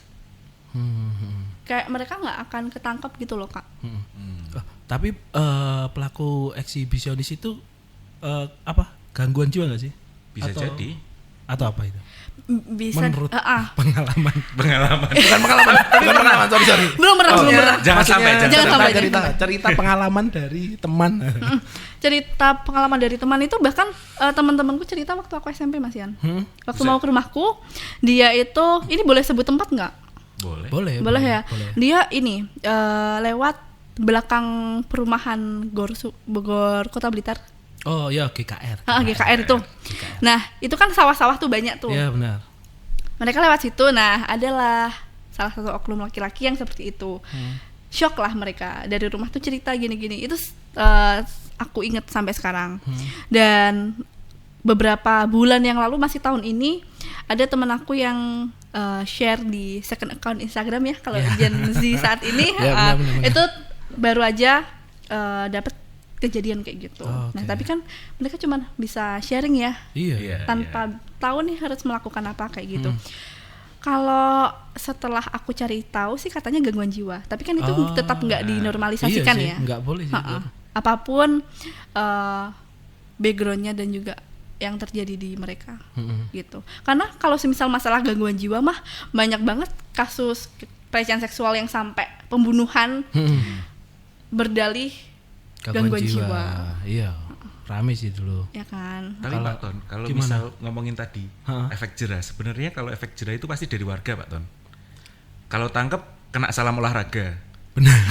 Speaker 1: Kayak mereka nggak akan ketangkap gitu loh Kak.
Speaker 2: Tapi pelaku eksibisionis itu apa? Gangguan jiwa nggak sih?
Speaker 4: Bisa jadi.
Speaker 2: Atau apa itu?
Speaker 1: Bisa
Speaker 2: menurut pengalaman
Speaker 4: bukan pengalaman sorry
Speaker 1: belum pernah
Speaker 4: jangan sampai
Speaker 2: cerita pengalaman dari teman.
Speaker 1: Cerita pengalaman dari teman itu bahkan teman-temanku cerita waktu aku SMP Mas Yan. Waktu mau ke rumahku, dia itu, ini boleh sebut tempat nggak? Boleh ya. Dia ini lewat belakang perumahan Bogor Kota Blitar.
Speaker 2: Oh ya GKR.
Speaker 1: GKR itu. Nah itu kan sawah-sawah tuh banyak tuh.
Speaker 2: Iya benar.
Speaker 1: Mereka lewat situ, nah adalah salah satu oknum laki-laki yang seperti itu. Shock lah mereka, dari rumah tuh cerita gini-gini. Itu aku inget sampai sekarang. Dan beberapa bulan yang lalu, masih tahun ini, ada teman aku yang share di second account Instagram ya, kalau Gen Z saat ini.
Speaker 2: Ya, benar.
Speaker 1: Itu baru aja dapat kejadian kayak gitu. Nah tapi kan mereka cuma bisa sharing ya, tanpa tahu nih harus melakukan apa kayak gitu. Kalau setelah aku cari tahu sih katanya gangguan jiwa, tapi kan itu tetap nggak dinormalisasikan ya.
Speaker 2: Nggak boleh sih.
Speaker 1: Apapun backgroundnya dan juga yang terjadi di mereka gitu. Karena kalau semisal masalah gangguan jiwa mah banyak banget kasus pelecehan seksual yang sampai pembunuhan berdalih gangguan jiwa.
Speaker 2: Iya, rame sih dulu.
Speaker 1: Ya kan.
Speaker 4: Tapi Pak Ton, kalau misal ngomongin tadi efek jerah, sebenarnya kalau efek jerah itu pasti dari warga Pak Ton. Kalau tangkep kena salam olahraga.
Speaker 2: Benar.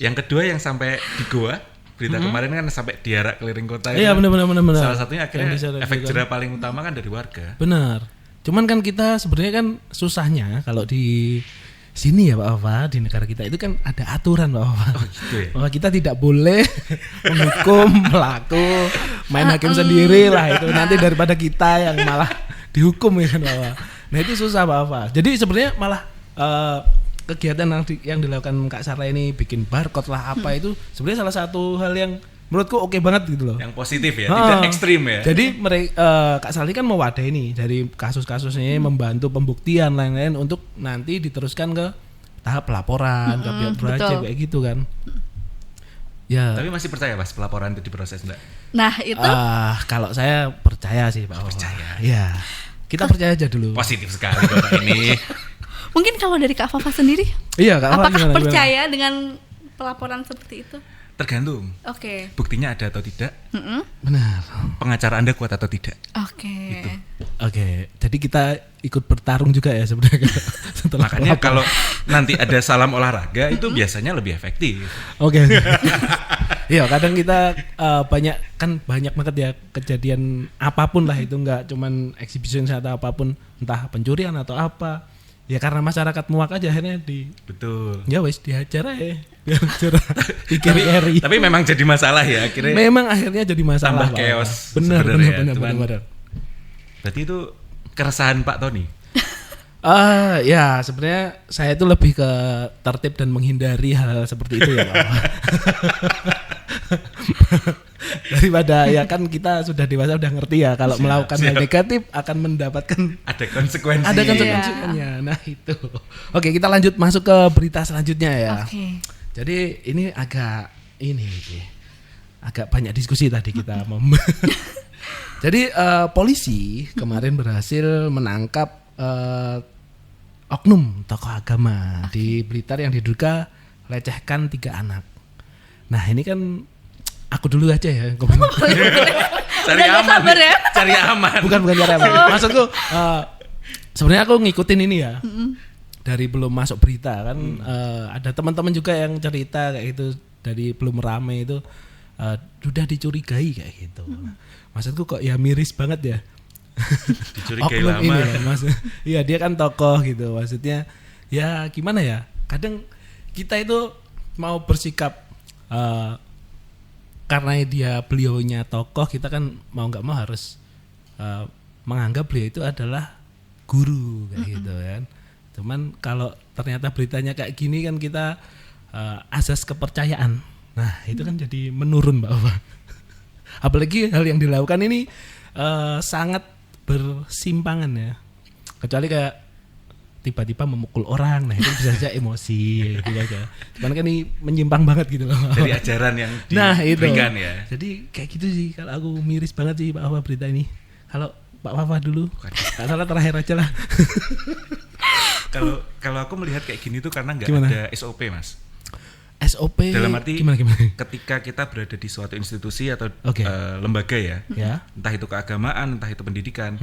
Speaker 4: Yang kedua yang sampai di goa, berita kemarin kan sampai diarak keliling kota.
Speaker 2: Iya benar.
Speaker 4: Salah satunya akhirnya efek jerah paling utama kan dari warga.
Speaker 2: Benar. Cuman kan kita sebenarnya kan susahnya kalau di sini ya Pak Wafa, di negara kita itu kan ada aturan Pak Wafa.
Speaker 4: Oh gitu ya.
Speaker 2: Bahwa kita tidak boleh menghukum pelaku, main hakim sendiri lah itu. Nanti daripada kita yang malah dihukum ya kan Pak Wafa. Nah itu susah Pak Wafa. Jadi sebenarnya malah kegiatan yang dilakukan Kak Sarah ini bikin barcode lah apa itu sebenarnya salah satu hal yang menurutku oke banget gitu loh.
Speaker 4: Yang positif ya, tidak ekstrim ya.
Speaker 2: Jadi Kak Sali kan mewadahi nih dari kasus-kasus ini, membantu pembuktian lain-lain untuk nanti diteruskan ke tahap pelaporan ke pihak berwajib kayak gitu kan. Ya.
Speaker 4: Tapi masih percaya Mas pelaporan itu diproses enggak?
Speaker 1: Nah itu.
Speaker 2: Kalau saya percaya sih Pak.
Speaker 4: Percaya.
Speaker 2: Ya. Kita percaya aja dulu.
Speaker 4: Positif sekali Bapak ini.
Speaker 1: Mungkin kalau dari Kak Fafa sendiri,
Speaker 2: iya, Kak Fafa
Speaker 1: apakah percaya dengan pelaporan seperti itu?
Speaker 4: Tergantung.
Speaker 1: Oke.
Speaker 4: Buktinya ada atau tidak?
Speaker 2: Benar.
Speaker 4: Pengacara Anda kuat atau tidak?
Speaker 1: Oke.
Speaker 4: Gitu.
Speaker 2: Oke. Jadi kita ikut bertarung juga ya sebenarnya.
Speaker 4: Makanya kalau nanti ada salam olahraga itu biasanya lebih efektif.
Speaker 2: Oke. Iya, kadang kita banyak banget ya kejadian apapun lah itu, nggak cuman exhibition atau apapun, entah pencurian atau apa. Ya karena masyarakat muak aja akhirnya
Speaker 4: Betul.
Speaker 2: Ya wes dihajar aja. Tapi
Speaker 4: memang jadi masalah ya akhirnya.
Speaker 2: Memang akhirnya jadi masalah.
Speaker 4: Tambah chaos.
Speaker 2: Benar.
Speaker 4: Berarti itu keresahan Pak Tony.
Speaker 2: Ya sebenarnya saya itu lebih ke tertib dan menghindari hal seperti itu ya Pak. Daripada ya kan kita sudah dewasa udah ngerti ya kalau melakukan hal negatif akan mendapatkan
Speaker 4: ada konsekuensi.
Speaker 2: Ada konsekuensinya. Nah itu. Oke, kita lanjut masuk ke berita selanjutnya ya.
Speaker 1: Oke.
Speaker 2: Jadi ini agak banyak diskusi tadi kita. Jadi polisi kemarin berhasil menangkap oknum tokoh agama di Blitar yang diduga lecehkan 3 anak. Nah ini kan aku dulu aja ya.
Speaker 4: Cari aman. Ya? Cari aman.
Speaker 2: Bukan cari aman. Maksudku sebenarnya aku ngikutin ini ya. Dari belum masuk berita kan ada teman-teman juga yang cerita kayak gitu, dari belum rame itu sudah dicurigai kayak gitu. Maksudku kok ya miris banget ya.
Speaker 4: Dicurigai
Speaker 2: oknum
Speaker 4: lama.
Speaker 2: Ini ya, iya dia kan tokoh gitu. Maksudnya ya gimana ya? Kadang kita itu mau bersikap karena beliaunya tokoh, kita kan mau nggak mau harus menganggap beliau itu adalah guru kayak gitu kan. Cuman kalau ternyata beritanya kayak gini kan kita asas kepercayaan. Nah itu kan jadi menurun Mbak Ova. Apalagi hal yang dilakukan ini sangat bersimpangan ya. Kecuali kayak tiba-tiba memukul orang, nah itu bisa saja emosi gitu aja. Cuman kan ini menyimpang banget gitu loh.
Speaker 4: Dari ajaran yang diberikan ya.
Speaker 2: Jadi kayak gitu sih, kalau aku miris banget sih Pak Wafa berita ini. Kalau Pak Wafa dulu, nggak salah terakhir aja lah.
Speaker 4: Kalau aku melihat kayak gini tuh karena nggak ada SOP Mas.
Speaker 2: SOP
Speaker 4: dalam arti
Speaker 2: gimana?
Speaker 4: Ketika kita berada di suatu institusi atau lembaga ya, entah itu keagamaan, entah itu pendidikan,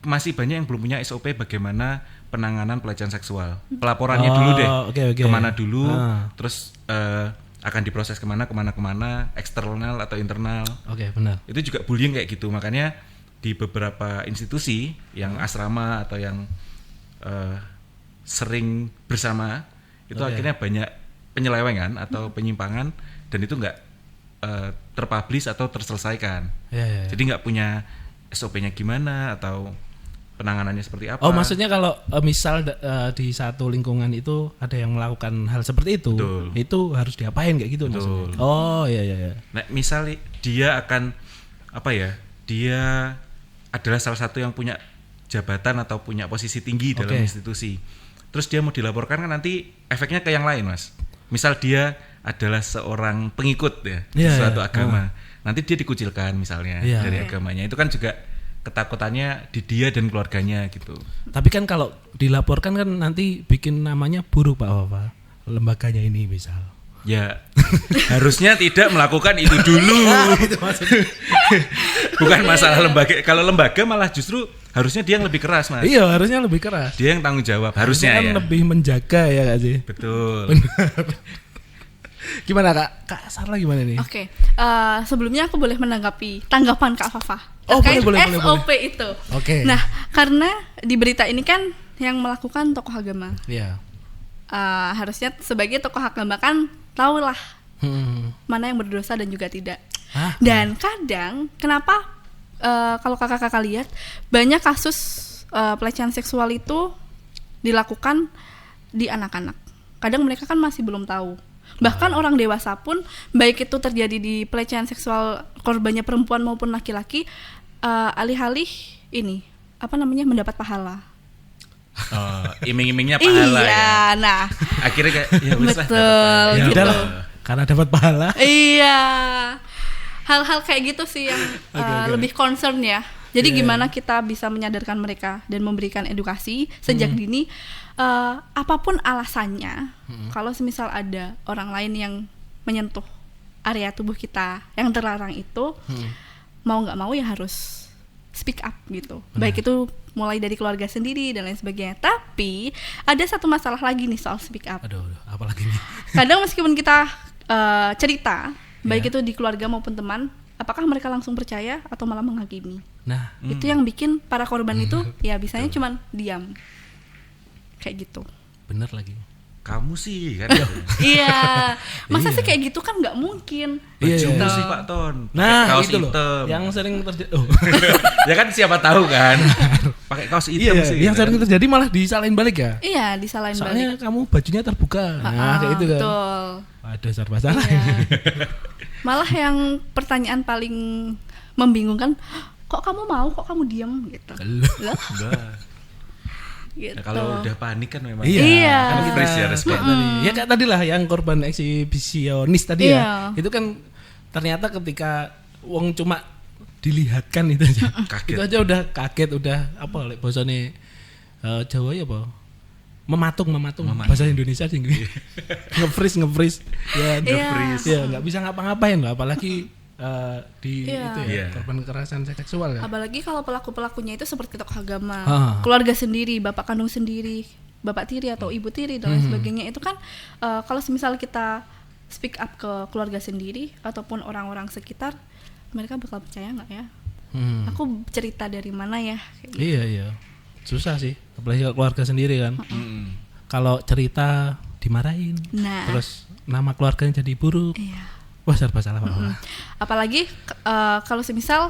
Speaker 4: masih banyak yang belum punya SOP bagaimana penanganan pelecehan seksual. Pelaporannya dulu deh, kemana dulu, terus akan diproses kemana, eksternal atau internal.
Speaker 2: Oke, benar.
Speaker 4: Itu juga bullying kayak gitu. Makanya di beberapa institusi yang asrama atau yang sering bersama itu akhirnya banyak penyelewengan atau penyimpangan, dan itu nggak terpublish atau terselesaikan. Jadi nggak punya SOP-nya gimana atau penanganannya seperti apa.
Speaker 2: Oh, maksudnya kalau misal di satu lingkungan itu ada yang melakukan hal seperti itu,
Speaker 4: betul,
Speaker 2: itu harus diapain kayak gitu maksudnya. Oh, iya.
Speaker 4: Nah, misal dia akan dia adalah salah satu yang punya jabatan atau punya posisi tinggi dalam institusi. Terus dia mau dilaporkan kan nanti efeknya ke yang lain, Mas. Misal dia adalah seorang pengikut di suatu agama. Nanti dia dikucilkan misalnya dari agamanya. Itu kan juga ketakutannya di dia dan keluarganya gitu.
Speaker 2: Tapi kan kalau dilaporkan kan nanti bikin namanya buruk, Pak Wafa. Lembaganya ini misal.
Speaker 4: Ya, harusnya tidak melakukan itu dulu.
Speaker 2: Itu maksudnya.
Speaker 4: Bukan masalah lembaga. Kalau lembaga malah justru harusnya dia yang lebih keras, Mas.
Speaker 2: Iya, harusnya lebih keras.
Speaker 4: Dia yang tanggung jawab. Harusnya
Speaker 2: kan lebih menjaga ya Kak sih.
Speaker 4: Betul.
Speaker 2: Gimana Kak Sarla gimana nih?
Speaker 1: Oke, sebelumnya aku boleh menanggapi tanggapan Kak Fafa
Speaker 2: terkait
Speaker 1: boleh, SOP
Speaker 2: boleh.
Speaker 1: itu.
Speaker 2: Oke.
Speaker 1: Nah, karena di berita ini kan yang melakukan tokoh agama.
Speaker 2: Iya.
Speaker 1: Harusnya sebagai tokoh agama kan tahulah mana yang berdosa dan juga tidak. Dan kadang kenapa kalau kakak-kakak lihat banyak kasus pelecehan seksual itu dilakukan di anak-anak. Kadang mereka kan masih belum tahu. Bahkan orang dewasa pun, baik itu terjadi di pelecehan seksual korbannya perempuan maupun laki-laki, alih-alih ini mendapat pahala.
Speaker 4: Iming-imingnya pahala.
Speaker 1: Iya, nah.
Speaker 4: Akhirnya kayak ya
Speaker 1: betul gitu.
Speaker 2: Karena dapat pahala.
Speaker 1: Iya. Hal-hal kayak gitu sih yang lebih concern ya. Jadi gimana kita bisa menyadarkan mereka dan memberikan edukasi sejak dini, apapun alasannya, kalau semisal ada orang lain yang menyentuh area tubuh kita yang terlarang itu, mau nggak mau ya harus speak up gitu. Baik itu mulai dari keluarga sendiri dan lain sebagainya. Tapi ada satu masalah lagi nih soal speak up.
Speaker 2: Aduh, apa lagi nih?
Speaker 1: Kadang meskipun kita cerita, baik itu di keluarga maupun teman, apakah mereka langsung percaya atau malah menghakimi?
Speaker 2: Nah,
Speaker 1: itu yang bikin para korban itu ya bisanya cuman diam. Kayak gitu.
Speaker 2: Bener lagi.
Speaker 4: Kamu sih kan.
Speaker 1: Iya. Masa sih kayak gitu kan nggak mungkin.
Speaker 4: Bajumu sih Pak Ton.
Speaker 2: Nah,
Speaker 4: kaos
Speaker 2: itu loh.
Speaker 4: hitam.
Speaker 2: Yang sering terjadi.
Speaker 4: Ya kan siapa tahu kan. Pakai kaos hitam sih.
Speaker 2: Yang sering terjadi malah disalahin balik ya.
Speaker 1: Iya, disalahin balik.
Speaker 2: Soalnya kamu bajunya terbuka. Nah, kayak itu kan.
Speaker 1: Betul.
Speaker 2: Ada serba-salah.
Speaker 1: Iya. Malah yang pertanyaan paling membingungkan, kok kamu mau, kok kamu diam gitu. Loh? Gitu.
Speaker 4: Nah, kalau udah panik kan memang
Speaker 1: iya.
Speaker 4: kan freeze ya respon
Speaker 2: tadi. Ya kayak tadi lah yang korban eksibisionis tadi ya. Itu kan ternyata ketika wong cuma dilihatkan itu aja.
Speaker 4: Kaget.
Speaker 2: Itu aja udah kaget, udah apa bahasane Jawa ya apa? Mematung. Bahasa Indonesia sih nge-freeze ya nge-freeze. Ya enggak bisa ngapa-ngapain loh, apalagi di itu ya, korban kekerasan seksual kan.
Speaker 1: Apalagi kalau pelaku-pelakunya itu seperti tokoh agama, keluarga sendiri, bapak kandung sendiri, bapak tiri atau ibu tiri dan lain sebagainya. Itu kan kalau semisal kita speak up ke keluarga sendiri ataupun orang-orang sekitar, mereka bakal percaya nggak ya? Aku cerita dari mana ya? Gitu.
Speaker 2: Iya. Susah sih, apalagi keluarga sendiri kan. Kalau cerita dimarahin, terus nama keluarganya jadi buruk. Iya. Wah, serba salah Pak.
Speaker 1: Apalagi kalau semisal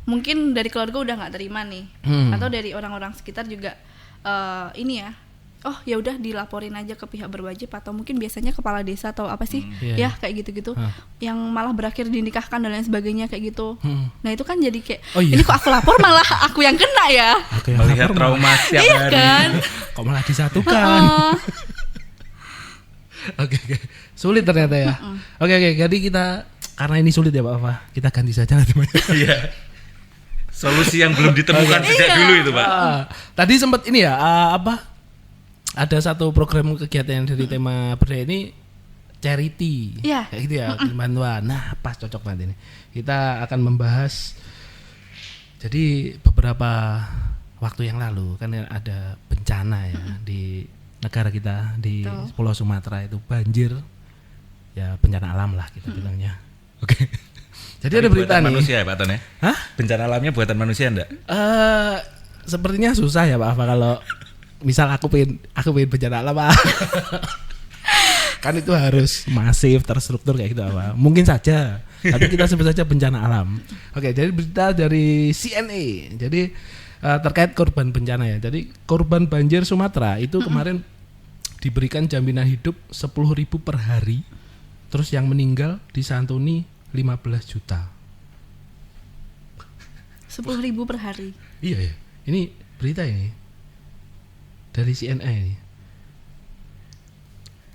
Speaker 1: mungkin dari keluarga udah nggak terima nih, atau dari orang-orang sekitar juga ini ya, oh ya udah dilaporin aja ke pihak berwajib atau mungkin biasanya kepala desa atau apa sih, ya kayak gitu-gitu, yang malah berakhir dinikahkan dan lain sebagainya kayak gitu. Nah itu kan jadi kayak, ini kok aku lapor malah aku yang kena ya.
Speaker 4: Melihat trauma siap hari.
Speaker 1: Kan?
Speaker 2: Kok malah disatukan. Oke. Sulit ternyata ya. Oke. Jadi kita karena ini sulit ya Pak Fafa, kita ganti saja nanti.
Speaker 4: Iya. Solusi yang belum ditemukan sejak dulu itu Pak.
Speaker 2: Tadi sempat ini ya ada satu program kegiatan dari tema berdaya ini charity. Kayak gitu ya, bantuan. Nah, pas cocok nanti nih. Kita akan membahas. Jadi beberapa waktu yang lalu kan ada bencana ya di negara kita di Pulau Sumatera itu banjir ya bencana alam lah kita bilangnya. Oke. Jadi ada berita nih.
Speaker 4: Manusia ya Pak Ton ya?
Speaker 2: Hah?
Speaker 4: Bencana alamnya buatan manusia enggak?
Speaker 2: Sepertinya susah ya Pak Apa kalau misal aku pengen bencana alam Pak. Kan itu harus masif, terstruktur kayak gitu apa. Mungkin saja. Tapi kita sebut saja bencana alam. Oke, jadi berita dari CNA. Jadi terkait korban bencana ya. Jadi korban banjir Sumatera itu kemarin diberikan jaminan hidup 10.000 per hari. Terus yang meninggal disantuni 15 juta.
Speaker 1: 10.000 per hari.
Speaker 2: Iya ya. Ini berita ini dari CNA ini.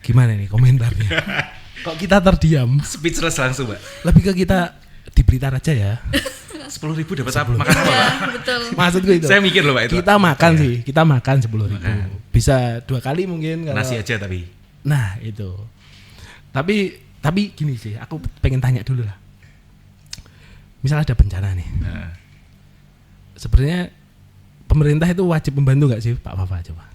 Speaker 2: Gimana nih komentarnya? Kok kita terdiam?
Speaker 4: Speechless langsung, Mbak.
Speaker 2: Lebih ke kita di Blitar aja ya.
Speaker 4: 10.000 dapat apa? Makan apa, Pak?
Speaker 1: Betul.
Speaker 2: Maksudku itu.
Speaker 4: Saya mikir loh, Pak itu.
Speaker 2: Kita makan sih, kita makan 10.000. Bisa 2 kali mungkin kalau
Speaker 4: nasi aja tapi.
Speaker 2: Nah, itu. Tapi gini sih, aku pengen tanya dulu lah. Misal ada bencana nih.
Speaker 4: Nah.
Speaker 2: Sebenarnya pemerintah itu wajib membantu nggak sih Pak Fafa coba?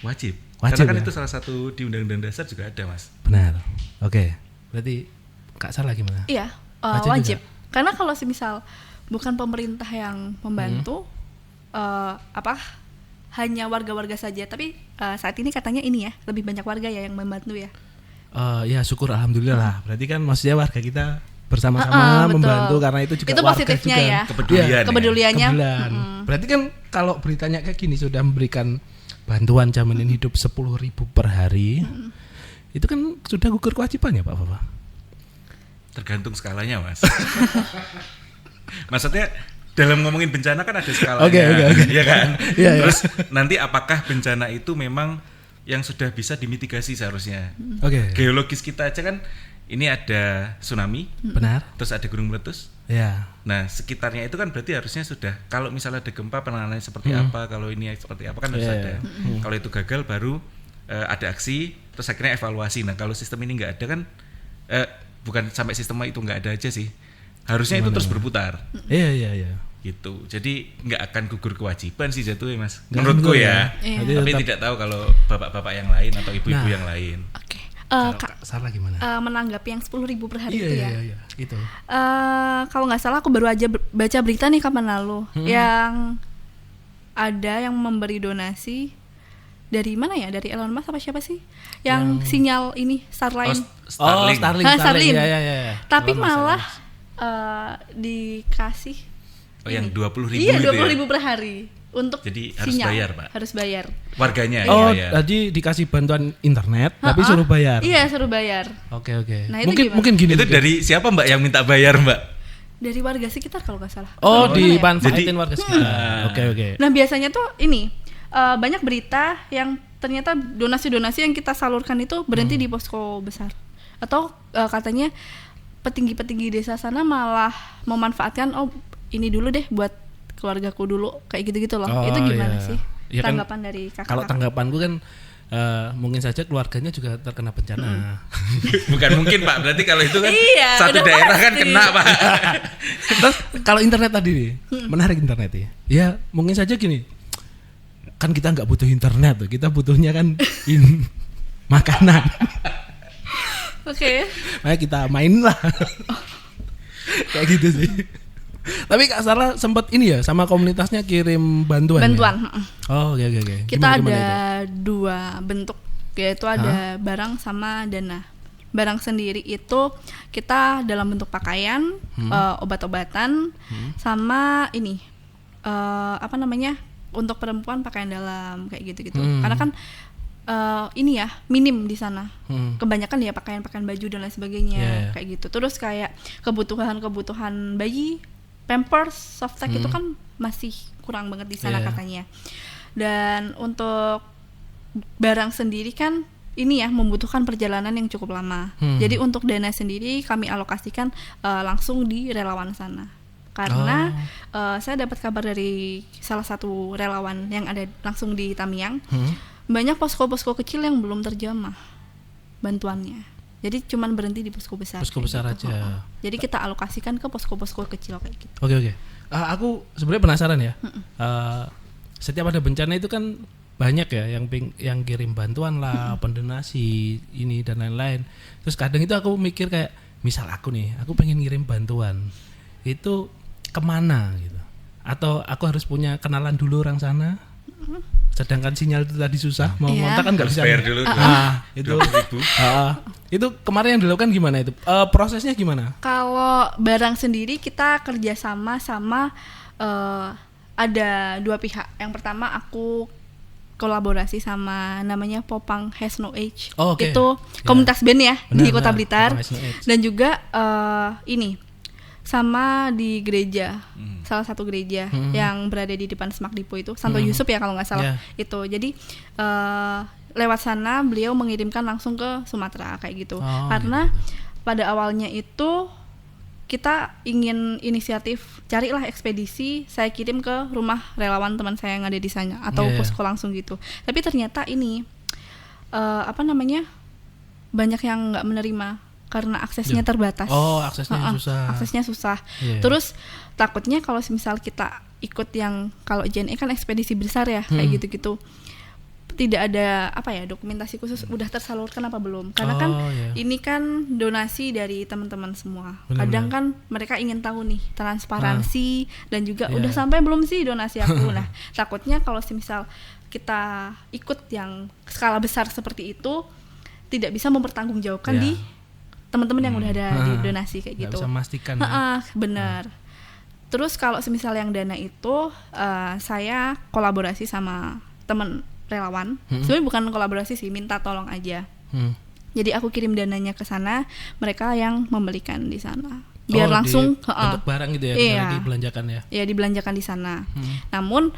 Speaker 4: Wajib.
Speaker 2: Wajib
Speaker 4: Karena kan
Speaker 2: ya?
Speaker 4: itu salah satu di Undang-Undang Dasar juga ada, Mas.
Speaker 2: Benar. Oke. Berarti Kak Sarah gimana?
Speaker 1: Iya,
Speaker 2: Wajib
Speaker 1: wajib.
Speaker 2: juga?
Speaker 1: Karena kalau semisal bukan pemerintah yang membantu, hanya warga-warga saja. Tapi saat ini katanya ini ya, lebih banyak warga ya yang membantu ya.
Speaker 2: Ya syukur alhamdulillah lah. Berarti kan maksudnya warga kita bersama-sama
Speaker 1: betul.
Speaker 2: membantu karena itu juga
Speaker 1: Itu
Speaker 2: warga
Speaker 1: positifnya
Speaker 2: juga.
Speaker 1: ya.
Speaker 4: Kepedulian.
Speaker 1: Kepeduliannya.
Speaker 2: Kebetulan. Berarti kan kalau beritanya kayak gini sudah memberikan bantuan jaminan hidup 10.000 per hari. Itu kan sudah gugur kewajiban ya Pak Fafa?
Speaker 4: Tergantung skalanya, Mas. Maksudnya dalam ngomongin bencana kan ada skalanya.
Speaker 2: Oke.
Speaker 4: Iya kan?
Speaker 2: Iya.
Speaker 4: Terus nanti apakah bencana itu memang yang sudah bisa dimitigasi seharusnya?
Speaker 2: Oke.
Speaker 4: Geologis kita aja kan ini ada tsunami,
Speaker 2: Benar?
Speaker 4: terus ada gunung meletus.
Speaker 2: Ya.
Speaker 4: Nah, sekitarnya itu kan berarti harusnya sudah, kalau misalnya ada gempa penanganannya seperti apa, kalau ini seperti apa kan harus ada. Kalau itu gagal baru ada aksi, terus akhirnya evaluasi. Nah, kalau sistem ini nggak ada kan, bukan sampai sistem itu nggak ada aja sih. Harusnya itu terus berputar.
Speaker 2: Iya.
Speaker 4: Gitu. Jadi nggak akan gugur kewajiban sih jatuhnya, Mas.
Speaker 2: Nggak
Speaker 4: Menurutku
Speaker 2: gugur
Speaker 4: ya.
Speaker 1: Iya.
Speaker 4: Tapi tidak tahu kalau bapak-bapak yang lain atau ibu-ibu yang lain.
Speaker 1: Oke.
Speaker 2: Kalau
Speaker 1: Kak,
Speaker 2: Kak Sarah gimana?
Speaker 1: menanggapi yang 10.000 per hari itu ya.
Speaker 2: Iya. Itu.
Speaker 1: Kalau nggak salah aku baru aja baca berita nih kapan lalu yang ada yang memberi donasi dari mana ya? Dari Elon Musk apa siapa sih? Yang sinyal ini Starlink.
Speaker 4: Starlink.
Speaker 1: Starlink.
Speaker 2: Iya.
Speaker 1: Tapi
Speaker 2: Elon Musk,
Speaker 1: malah dikasih
Speaker 4: yang 20.000
Speaker 1: iya,
Speaker 4: gitu
Speaker 1: 20.000
Speaker 4: ya?
Speaker 1: per hari untuk
Speaker 4: Jadi harus
Speaker 1: sinyal.
Speaker 4: bayar, Pak?
Speaker 1: Harus bayar.
Speaker 4: Warganya ya.
Speaker 2: Jadi dikasih bantuan internet tapi suruh bayar.
Speaker 1: Iya, suruh bayar.
Speaker 2: Oke.
Speaker 1: Nah, itu gimana?
Speaker 2: Mungkin gini.
Speaker 4: Itu dari siapa, Mbak, yang minta bayar, Mbak?
Speaker 1: Dari warga sekitar kalau nggak salah.
Speaker 2: Oh,
Speaker 1: Gimana ya?
Speaker 2: dimanfaatin warga sekitar. Oke.
Speaker 1: Nah, biasanya tuh ini banyak berita yang ternyata donasi-donasi yang kita salurkan itu berhenti di posko besar. Atau katanya petinggi-petinggi desa sana malah memanfaatkan ini dulu deh buat keluargaku dulu kayak gitu-gitu loh. Itu gimana sih
Speaker 2: Ya kan,
Speaker 1: tanggapan dari kakak?
Speaker 2: kalau tanggapanku kan mungkin saja keluarganya juga terkena bencana.
Speaker 4: Bukan mungkin, Pak. Berarti kalau itu kan
Speaker 1: Iya,
Speaker 4: satu
Speaker 1: udah
Speaker 4: daerah kan
Speaker 1: pasti.
Speaker 4: kena, Pak.
Speaker 2: Terus kalau internet tadi nih, menarik internet ya. Ya mungkin saja gini, kan kita nggak butuh internet tuh, kita butuhnya kan makanan.
Speaker 1: Oke.
Speaker 2: Makanya kita main lah. Kayak gitu sih. Tapi Kak Sarah sempat ini ya sama komunitasnya kirim bantuan.
Speaker 1: Bantuan.
Speaker 2: Ya? Oh, oke.
Speaker 1: Kita
Speaker 2: Gimana
Speaker 1: ada
Speaker 2: itu?
Speaker 1: 2 bentuk, yaitu ada barang sama dana. Barang sendiri itu kita dalam bentuk pakaian, obat-obatan, sama ini untuk perempuan pakaian dalam kayak gitu-gitu. Karena kan ini ya minim di sana. Kebanyakan ya pakaian-pakaian baju dan lain sebagainya kayak gitu. Terus kayak kebutuhan bayi, Pampers, Softtek itu kan masih kurang banget di sana katanya. Dan untuk barang sendiri kan ini ya membutuhkan perjalanan yang cukup lama. Jadi untuk dana sendiri kami alokasikan langsung di relawan sana. Karena saya dapat kabar dari salah satu relawan yang ada langsung di Tamiang, banyak posko-posko kecil yang belum terjamah bantuannya. Jadi cuman berhenti di posko besar.
Speaker 2: Posko besar
Speaker 1: gitu.
Speaker 2: aja.
Speaker 1: Jadi kita alokasikan ke posko-posko kecil kayak gitu.
Speaker 2: Oke. Aku sebenarnya penasaran ya. Setiap ada bencana itu kan banyak ya yang kirim bantuan lah, pendonasi ini dan lain-lain. Terus kadang itu aku mikir kayak misal aku pengen ngirim bantuan itu kemana gitu, atau aku harus punya kenalan dulu orang sana, sedangkan sinyal itu tadi susah, mau ngontak kan nggak bisa
Speaker 4: bayar dulu
Speaker 2: itu kemarin yang dilakukan gimana itu, prosesnya gimana?
Speaker 1: Kalau barang sendiri kita kerjasama sama ada dua pihak. Yang pertama aku kolaborasi sama namanya Popang Has No Age. Itu komunitas band ya, di Kota Blitar. Dan juga ini sama di gereja, salah satu gereja yang berada di depan Semak Dipo itu, Santo Yusuf ya kalau nggak salah. Itu jadi lewat sana beliau mengirimkan langsung ke Sumatera kayak gitu. Karena pada awalnya itu kita ingin inisiatif, carilah ekspedisi, saya kirim ke rumah relawan teman saya yang ada di sana atau posko langsung gitu. Tapi ternyata ini banyak yang nggak menerima karena aksesnya terbatas. Aksesnya susah. Terus takutnya kalau misal kita ikut yang kalau JNE kan ekspedisi besar ya kayak gitu-gitu, tidak ada dokumentasi khusus udah tersalurkan apa belum, karena ini kan donasi dari teman-teman semua. Kadang kan mereka ingin tahu nih transparansi dan juga udah sampai belum sih donasi aku. Nah takutnya kalau misal kita ikut yang skala besar seperti itu tidak bisa mempertanggungjawabkan di teman-teman yang udah ada di donasi kayak gitu.
Speaker 2: Bisa memastikan.
Speaker 1: Benar. Terus kalau semisal yang dana itu saya kolaborasi sama teman relawan. Sebenarnya bukan kolaborasi sih, minta tolong aja. Jadi aku kirim dananya ke sana, mereka yang membelikan di sana. Biar langsung
Speaker 2: untuk barang gitu ya, dibelanjakan ya. Iya,
Speaker 1: dibelanjakan di sana. Namun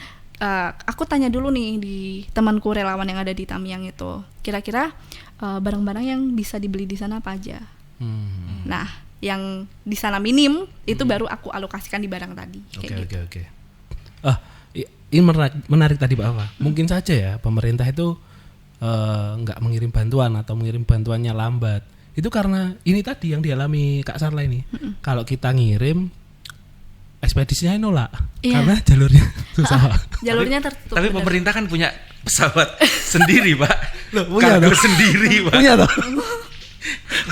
Speaker 1: aku tanya dulu nih di temanku relawan yang ada di Tamiang itu, kira-kira barang-barang yang bisa dibeli di sana apa aja. Nah, yang di sana minim itu baru aku alokasikan di barang tadi.
Speaker 2: Oke. Ini menarik tadi Pak Afa. Mungkin saja ya pemerintah itu nggak mengirim bantuan atau mengirim bantuannya lambat. Itu karena ini tadi yang dialami Kak Sarla ini. Kalau kita ngirim, ekspedisinya nolak karena jalurnya susah.
Speaker 1: Jalurnya tertutup.
Speaker 4: Tapi pemerintah kan punya pesawat sendiri Pak.
Speaker 2: Kargo
Speaker 4: sendiri Pak.
Speaker 2: Punya toh.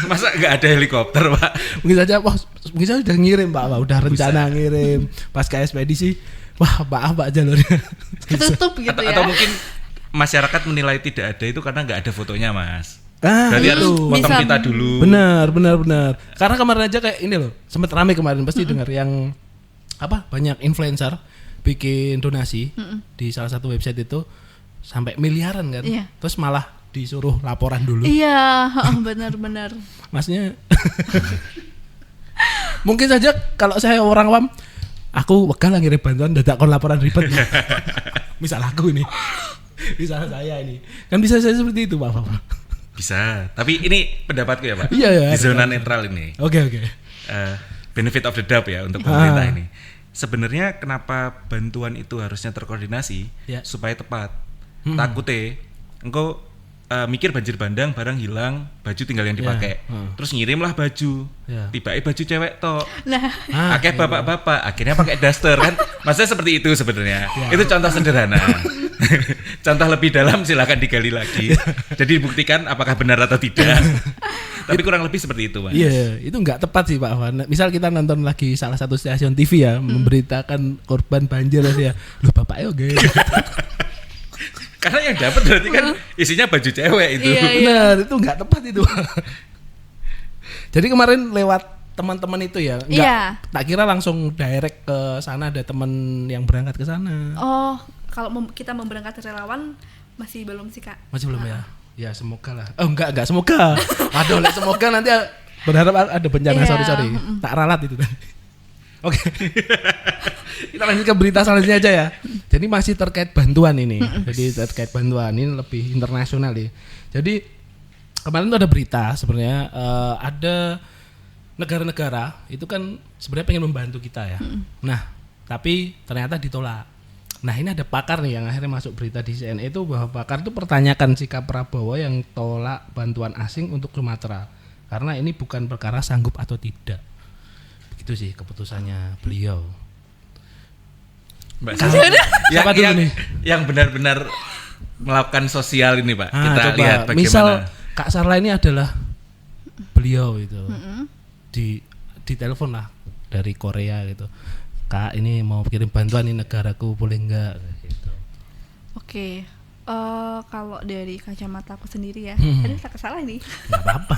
Speaker 4: Masa nggak ada helikopter Pak?
Speaker 2: Mungkin saja udah ngirim Pak, udah rencana ngirim. Pas ke ekspedisi, maaf Pak jalurnya
Speaker 1: ketutup gitu ya.
Speaker 4: Atau mungkin masyarakat menilai tidak ada itu karena nggak ada fotonya Mas. Berarti harus potong kita dulu.
Speaker 2: Benar. Karena kemarin aja kayak ini loh, sempat ramai kemarin pasti dengar yang banyak influencer bikin donasi di salah satu website itu sampai miliaran kan. Terus malah disuruh laporan dulu.
Speaker 1: Iya, benar.
Speaker 2: Masnya mungkin saja kalau saya orang awam, aku wakal ngirim bantuan dadak kon laporan ribet. Misal aku ini. Misal saya ini. Kan bisa saya seperti itu, Pak.
Speaker 4: Bisa. Tapi ini pendapatku ya, Pak.
Speaker 2: Iya.
Speaker 4: Di zona netral ini.
Speaker 2: Oke.
Speaker 4: Benefit of the doubt ya untuk pemerintah ini. Sebenarnya kenapa bantuan itu harusnya terkoordinasi supaya tepat. Takutnya engkau mikir banjir bandang, barang hilang, baju tinggal yang dipakai. Terus ngirimlah baju. Tiba-tiba baju cewek tok. Pakai bapak-bapak, akhirnya pakai daster kan. Maksudnya seperti itu sebenarnya. Itu contoh sederhana. Contoh lebih dalam silakan digali lagi. Jadi dibuktikan apakah benar atau tidak. Tapi kurang lebih seperti itu, Mas.
Speaker 2: Iya, itu enggak tepat sih, Pak Afan. Misal kita nonton lagi salah satu stasiun TV ya, memberitakan korban banjir ya. Loh, bapaknya oke.
Speaker 4: Karena yang dapat berarti kan isinya baju cewek itu.
Speaker 2: Benar, itu nggak tepat itu. Jadi kemarin lewat teman-teman itu ya, tak kira langsung direct ke sana, ada teman yang berangkat ke sana.
Speaker 1: Oh, kalau kita mau berangkat relawan masih belum sih Kak?
Speaker 2: Masih belum ya? Ya semoga lah. Oh enggak semoga. Aduh, semoga nanti berharap ada bencana. Sorry. Tak ralat itu. Oke. Kita lanjut ke berita selanjutnya aja ya. Jadi masih terkait bantuan ini. Jadi terkait bantuan ini lebih internasional ya. Jadi kemarin tuh ada berita sebenarnya ada negara-negara itu kan sebenarnya pengen membantu kita ya. Nah, tapi ternyata ditolak. Nah, ini ada pakar nih yang akhirnya masuk berita di CNN itu, bahwa pakar itu pertanyakan sikap Prabowo yang tolak bantuan asing untuk Sumatera. Karena ini bukan perkara sanggup atau tidak. Begitu sih keputusannya beliau.
Speaker 4: Mbak Siapa dulu nih? Yang benar-benar melakukan sosial ini Pak? Kita
Speaker 2: coba.
Speaker 4: lihat bagaimana.
Speaker 2: Misal Kak Sarla ini adalah beliau itu di telepon lah dari Korea gitu. Kak ini mau kirim bantuan nih negaraku boleh enggak gitu.
Speaker 1: Oke. Kalau dari kacamata aku sendiri ya, tadi tak salah nih.
Speaker 2: Enggak apa-apa.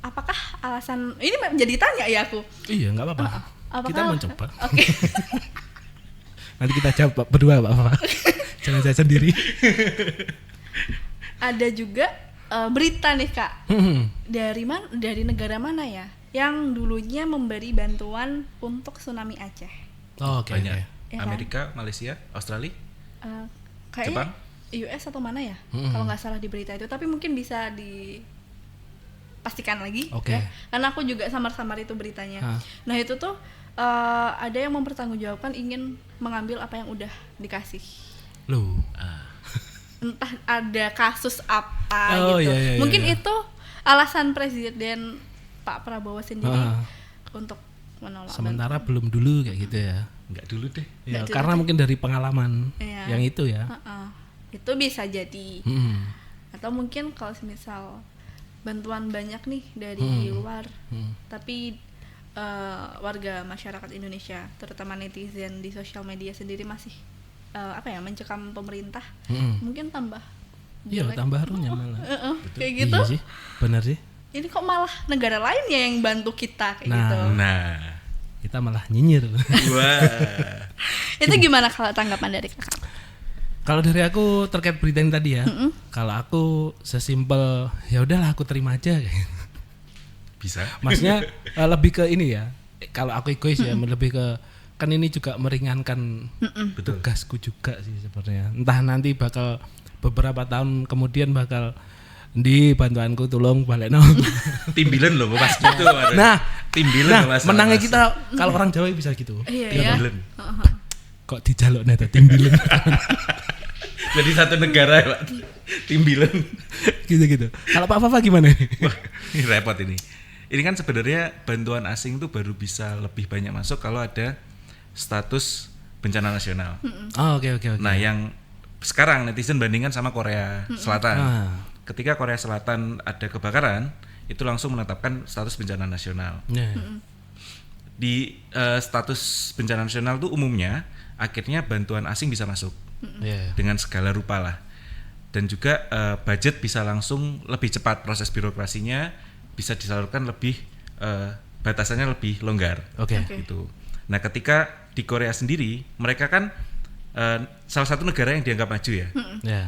Speaker 1: Apakah alasan ini menjadi tanya ya aku?
Speaker 2: Iya, enggak apa-apa. Kita mencoba.
Speaker 1: Oke.
Speaker 2: Nanti kita jawab berdua Pak. Jangan saya sendiri.
Speaker 1: Ada juga berita nih Kak. Dari negara mana ya? Yang dulunya memberi bantuan untuk tsunami Aceh.
Speaker 2: Oh, oke.
Speaker 4: Banyak.
Speaker 1: Ya kan?
Speaker 4: Amerika, Malaysia, Australia,
Speaker 1: Kayaknya
Speaker 4: Jepang?
Speaker 1: US atau mana ya? Kalau nggak salah di berita itu, tapi mungkin bisa dipastikan lagi.
Speaker 2: Oke.
Speaker 1: Ya. Karena aku juga samar-samar itu beritanya. Nah itu tuh ada yang mempertanggungjawabkan ingin mengambil apa yang udah dikasih.
Speaker 2: Loh.
Speaker 1: Entah ada kasus apa
Speaker 2: Oh,
Speaker 1: gitu.
Speaker 2: iya,
Speaker 1: Mungkin
Speaker 2: iya.
Speaker 1: itu alasan Presiden Pak Prabowo sendiri untuk menolak.
Speaker 2: Sementara belum dulu kayak gitu ya.
Speaker 4: Enggak dulu deh.
Speaker 2: Ya,
Speaker 1: Nggak
Speaker 2: karena
Speaker 1: dulu.
Speaker 2: mungkin dari pengalaman
Speaker 1: Iya.
Speaker 2: yang itu ya.
Speaker 1: Itu bisa jadi. Atau mungkin kalau misal bantuan banyak nih dari luar, tapi warga masyarakat Indonesia, terutama netizen di sosial media sendiri masih mencekam pemerintah, mungkin tambah.
Speaker 2: Iya,
Speaker 1: jelek.
Speaker 2: tambah harunya malah.
Speaker 1: Kayak gitu.
Speaker 2: Iya sih, benar sih.
Speaker 1: Ini kok malah negara lain ya yang bantu kita kayak
Speaker 2: Nah.
Speaker 1: gitu.
Speaker 4: Nah,
Speaker 2: Kita malah nyinyir.
Speaker 4: wah.
Speaker 1: Itu gimana kalau tanggapan dari Kakak?
Speaker 2: Kalau dari aku terkait berita ini tadi ya, kalau aku sesimpel ya udahlah aku terima aja kayak gitu.
Speaker 4: Bisa.
Speaker 2: Maksudnya lebih ke ini ya. Kalau aku egois ya, lebih ke kan ini juga meringankan tugasku juga sih sebenarnya. Entah nanti bakal beberapa tahun kemudian bakal di bantuanku tolong balik nong.
Speaker 4: Timbilan loh Mas gitu.
Speaker 2: Nah,
Speaker 4: timbilan Mas.
Speaker 2: menangnya kita kalau orang Jawa bisa gitu.
Speaker 1: Iya ya.
Speaker 4: Timbilan.
Speaker 2: Kok dijaluk nih timbilan.
Speaker 4: Jadi satu negara ya, Pak. Timbilan.
Speaker 2: Gitu-gitu. Kalau Pak Fafa gimana?
Speaker 4: Wah, ini repot ini. Ini kan sebenarnya bantuan asing tuh baru bisa lebih banyak masuk kalau ada status bencana nasional.
Speaker 2: Oh, oke.
Speaker 4: Nah, yang sekarang netizen bandingkan sama Korea Selatan. Ketika Korea Selatan ada kebakaran, itu langsung menetapkan status bencana nasional. Di status bencana nasional tuh umumnya akhirnya bantuan asing bisa masuk dengan segala rupa lah. Dan juga budget bisa langsung lebih cepat, proses birokrasinya bisa disalurkan lebih batasannya lebih longgar.
Speaker 2: Oke.
Speaker 4: Gitu. Nah, ketika di Korea sendiri mereka kan salah satu negara yang dianggap maju ya.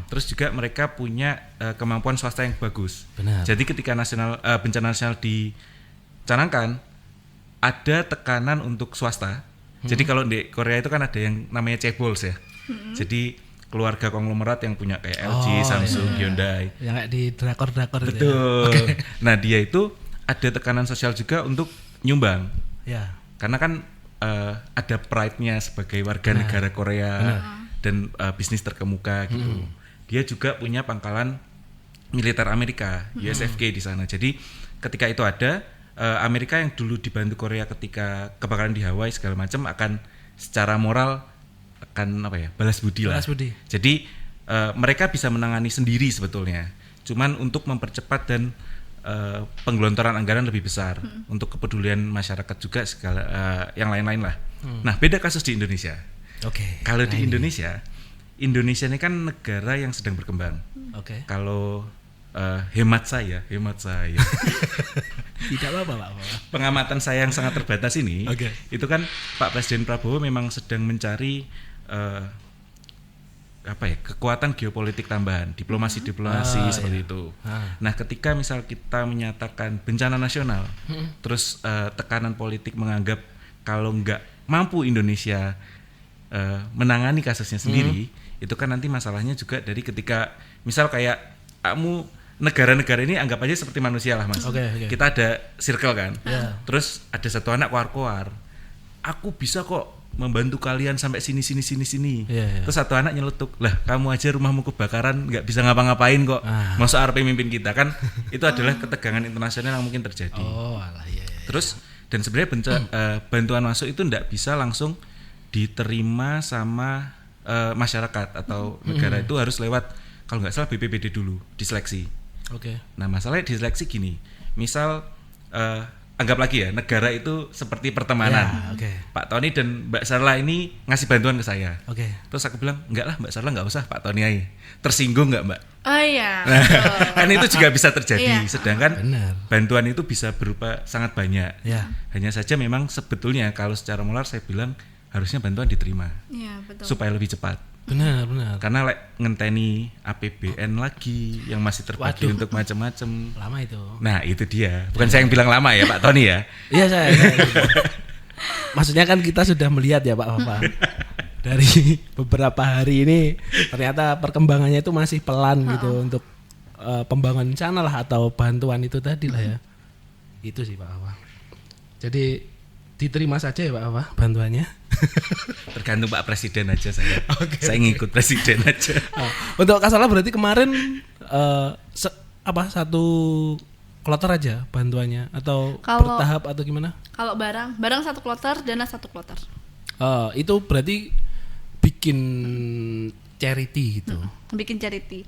Speaker 4: Terus juga mereka punya kemampuan swasta yang bagus.
Speaker 2: Benar.
Speaker 4: Jadi ketika bencana nasional dicanangkan, ada tekanan untuk swasta. Jadi kalau di Korea itu kan ada yang namanya chaebols ya. Jadi keluarga konglomerat yang punya kayak LG, Samsung, Hyundai.
Speaker 2: Yang kayak di drakor-drakor itu.
Speaker 4: Betul. Nah, dia itu ada tekanan sosial juga untuk nyumbang.
Speaker 2: Ya.
Speaker 4: Karena kan ada pride-nya sebagai warga negara Korea dan bisnis terkemuka gitu. Dia juga punya pangkalan militer Amerika, USFK di sana. Jadi ketika itu ada Amerika yang dulu dibantu Korea ketika kebakaran di Hawaii segala macam akan secara moral akan balas budi lah. Jadi mereka bisa menangani sendiri sebetulnya. Cuman untuk mempercepat dan penggelontoran anggaran lebih besar untuk kepedulian masyarakat juga segala yang lain-lain lah. Nah, beda kasus di Indonesia. Kalau di Indonesia ini kan negara yang sedang berkembang. Kalau hemat saya
Speaker 2: Tidak apa-apa, Pak.
Speaker 4: Pengamatan saya yang sangat terbatas ini, itu kan Pak Presiden Prabowo memang sedang mencari kekuatan geopolitik tambahan, diplomasi seperti itu. Nah, ketika misal kita menyatakan bencana nasional, terus tekanan politik menganggap kalau nggak mampu Indonesia menangani kasusnya sendiri, itu kan nanti masalahnya juga dari ketika misal kayak kamu negara-negara ini anggap aja seperti manusia lah, Mas. Kita ada circle kan, terus ada satu anak koar-koar, aku bisa kok membantu kalian sampai sini. Terus satu anak nyeletuk, lah kamu aja rumahmu kebakaran nggak bisa ngapa-ngapain kok, masa RP mimpin kita kan? Itu adalah ketegangan internasional yang mungkin terjadi. Terus dan sebenarnya bantuan masuk itu nggak bisa langsung diterima sama masyarakat atau negara itu harus lewat kalau nggak salah BPBD dulu diseleksi.
Speaker 2: Oke.
Speaker 4: Nah masalahnya diseleksi gini, misal anggap lagi ya negara itu seperti pertemanan. Pak Tony dan Mbak Sarla ini ngasih bantuan ke saya. Terus aku bilang enggak lah Mbak Sarla, nggak usah, Pak Tony aja. Tersinggung nggak Mbak?
Speaker 1: Oh iya.
Speaker 4: Kan itu juga bisa terjadi. Sedangkan
Speaker 2: Benar.
Speaker 4: bantuan itu bisa berupa sangat banyak.
Speaker 2: Ya.
Speaker 4: Hanya saja memang sebetulnya kalau secara moral saya bilang harusnya bantuan diterima.
Speaker 1: Iya, betul.
Speaker 4: Supaya lebih cepat.
Speaker 2: Benar.
Speaker 4: Karena ngenteni APBN lagi yang masih terbagi untuk macam-macam.
Speaker 2: Lama itu.
Speaker 4: Nah itu dia. Bukan saya yang bilang lama ya Pak Tony ya.
Speaker 2: Iya saya. Maksudnya kan kita sudah melihat ya Pak Bapak. Dari beberapa hari ini ternyata perkembangannya itu masih pelan gitu untuk pembangunan channel lah atau bantuan itu tadi lah ya. Itu sih Pak Bapak. Jadi diterima saja ya Pak Bapak bantuannya.
Speaker 4: Tergantung Pak Presiden aja saya. Saya ngikut Presiden aja.
Speaker 2: Untuk Kak Sarla berarti kemarin satu kloter aja bantuannya atau bertahap atau gimana?
Speaker 1: Kalau barang satu kloter, dana satu kloter.
Speaker 2: Itu berarti bikin charity gitu.
Speaker 1: Bikin charity.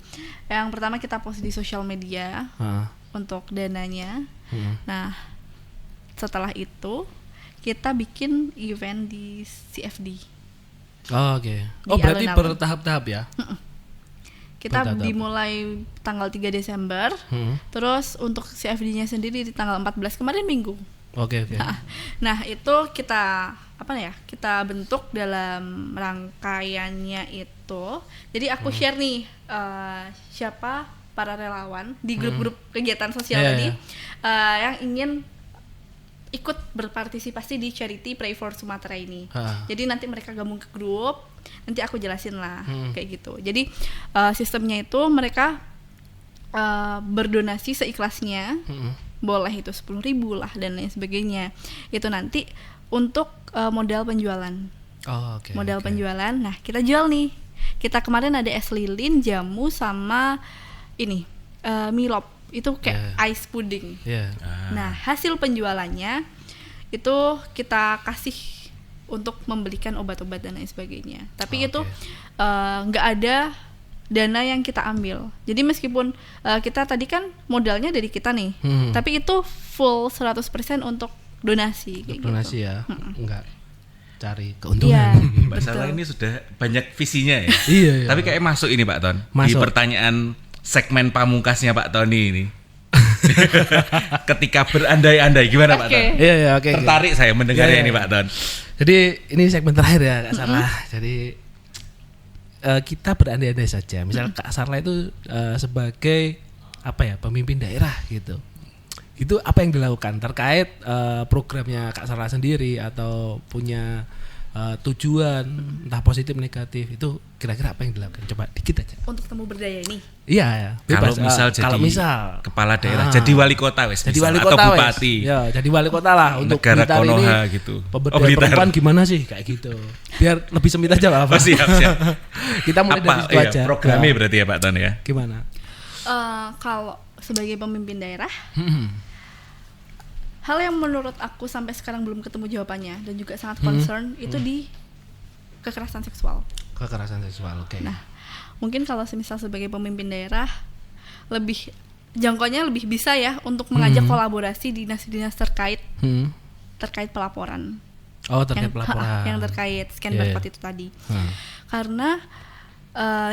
Speaker 1: Yang pertama kita post di sosial media untuk dananya. Nah, setelah itu kita bikin event di CFD.
Speaker 2: Oke. Oh, berarti bertahap-tahap ya?
Speaker 1: Kita dimulai tanggal 3 Desember. Terus untuk CFD-nya sendiri di tanggal 14 kemarin Minggu.
Speaker 2: Oke.
Speaker 1: Nah, itu kita kita bentuk dalam rangkaiannya itu. Jadi aku share nih siapa para relawan di grup-grup kegiatan sosial tadi yang ingin ikut berpartisipasi di charity Pray for Sumatera ini. Jadi nanti mereka gabung ke grup, nanti aku jelasin lah kayak gitu. Jadi sistemnya itu mereka berdonasi seikhlasnya, boleh itu 10.000 lah dan lain sebagainya. Itu nanti untuk modal penjualan. Penjualan. Nah kita jual nih. Kita kemarin ada es lilin, jamu sama ini milop. Itu kayak ice pudding. Nah hasil penjualannya itu kita kasih untuk membelikan obat-obat dan lain sebagainya. Tapi itu nggak ada dana yang kita ambil. Jadi meskipun kita tadi kan modalnya dari kita nih, tapi itu full 100% untuk donasi. Kayak
Speaker 2: donasi
Speaker 1: gitu.
Speaker 2: Ya, nggak cari keuntungan.
Speaker 4: Mbak Sarla ini sudah banyak visinya ya.
Speaker 2: Iya.
Speaker 4: Tapi kayak masuk ini Pak Ton. Di pertanyaan segmen pamungkasnya Pak Tony ini. Ketika berandai-andai gimana Pak Ton?
Speaker 2: Iya, oke.
Speaker 4: Tertarik saya mendengarnya ini Pak Ton.
Speaker 2: Jadi ini segmen terakhir ya Kak Sarla. Jadi kita berandai-andai saja. Misal Kak Sarla itu sebagai pemimpin daerah gitu. Itu apa yang dilakukan terkait programnya Kak Sarla sendiri atau punya tujuan entah positif negatif, itu kira-kira apa yang dilakukan? Coba dikit aja.
Speaker 1: Untuk temu berdaya ini.
Speaker 2: Iya,
Speaker 4: bebas. Kalau misal kepala daerah, jadi wali kota
Speaker 2: jadi wali kota atau bupati. Ya, jadi wali kota lah untuk
Speaker 4: negara Konoha ini, gitu.
Speaker 2: Pemberdayaan perempuan gimana sih kayak gitu. Biar lebih sempit aja Pak.
Speaker 4: Siap.
Speaker 2: Kita mulai dari situ aja.
Speaker 4: Programnya berarti ya Pak Ton ya.
Speaker 2: Gimana?
Speaker 1: Kalau sebagai pemimpin daerah, hal yang menurut aku sampai sekarang belum ketemu jawabannya dan juga sangat concern itu di kekerasan seksual.
Speaker 2: Oke.
Speaker 1: Nah, mungkin kalau semisal sebagai pemimpin daerah lebih jangkauannya lebih bisa ya untuk mengajak kolaborasi dinas-dinas terkait pelaporan.
Speaker 2: Terkait pelaporan.
Speaker 1: Yang terkait scan barcode itu tadi. Karena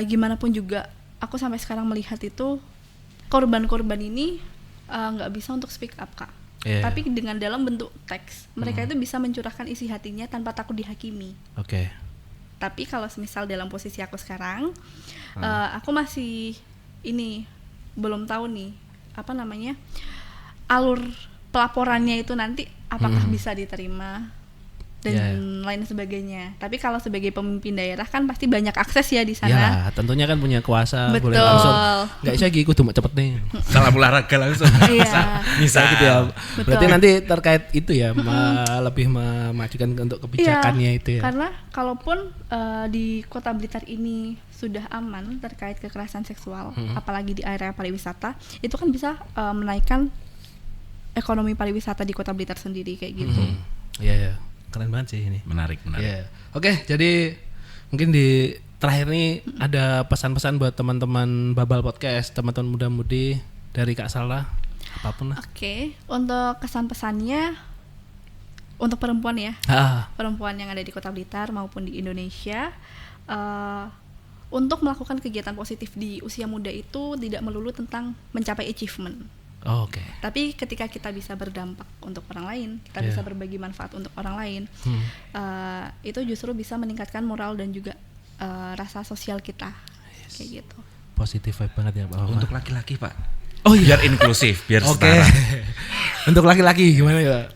Speaker 1: gimana pun juga aku sampai sekarang melihat itu korban-korban ini nggak bisa untuk speak up Kak. Tapi dengan dalam bentuk teks mereka itu bisa mencurahkan isi hatinya tanpa takut dihakimi. Tapi kalau semisal dalam posisi aku sekarang, aku masih belum tahu nih alur pelaporannya itu nanti apakah bisa diterima dan lain sebagainya. Tapi kalau sebagai pemimpin daerah kan pasti banyak akses ya di sana.
Speaker 2: Ya, tentunya kan punya kuasa,
Speaker 1: betul.
Speaker 2: Boleh langsung. Enggak bisa ikut cepet nih.
Speaker 4: Salah olahraga langsung.
Speaker 1: Iya.
Speaker 4: Bisa
Speaker 2: gitu ya. Berarti nanti terkait itu ya, lebih memajukan untuk kebijakannya itu ya.
Speaker 1: Karena kalaupun di Kota Blitar ini sudah aman terkait kekerasan seksual, apalagi di area pariwisata, itu kan bisa menaikkan ekonomi pariwisata di Kota Blitar sendiri kayak gitu.
Speaker 2: Iya. keren banget sih ini.
Speaker 4: Menarik.
Speaker 2: Yeah. Oke, jadi mungkin di terakhir nih ada pesan-pesan buat teman-teman Babal Podcast, teman-teman muda-mudi dari Kak Salra, apapun lah.
Speaker 1: Oke, untuk kesan-pesannya untuk perempuan ya, perempuan yang ada di Kota Blitar maupun di Indonesia, untuk melakukan kegiatan positif di usia muda itu tidak melulu tentang mencapai achievement.
Speaker 2: Oke.
Speaker 1: Tapi ketika kita bisa berdampak untuk orang lain, kita bisa berbagi manfaat untuk orang lain, itu justru bisa meningkatkan moral dan juga rasa sosial kita, kayak gitu.
Speaker 2: Positif vibe banget ya Pak.
Speaker 4: Untuk laki-laki Pak.
Speaker 2: Oh iya.
Speaker 4: Biar inklusif, biar setara.
Speaker 2: Untuk laki-laki gimana ya?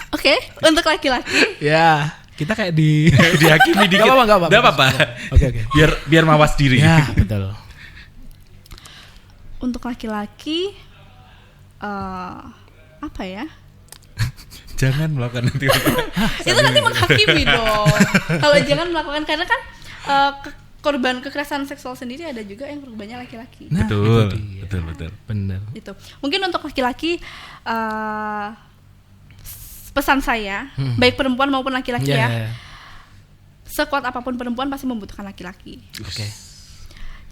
Speaker 1: Oke, untuk laki-laki.
Speaker 2: Ya, kita kayak
Speaker 4: dihakimi dikit.
Speaker 2: Gak apa-apa. Oke.
Speaker 4: Biar mawas diri.
Speaker 2: Ya, betul.
Speaker 1: Untuk laki-laki, apa ya?
Speaker 4: Jangan melakukan itu.
Speaker 1: Itu nanti menghakimi dong. Kalau jangan melakukan, karena kan korban kekerasan seksual sendiri ada juga yang korbannya laki-laki.
Speaker 2: Nah,
Speaker 4: betul.
Speaker 2: Benar.
Speaker 1: Itu. Mungkin untuk laki-laki, pesan saya, baik perempuan maupun laki-laki ya, sekuat apapun perempuan pasti membutuhkan laki-laki.
Speaker 2: Oke.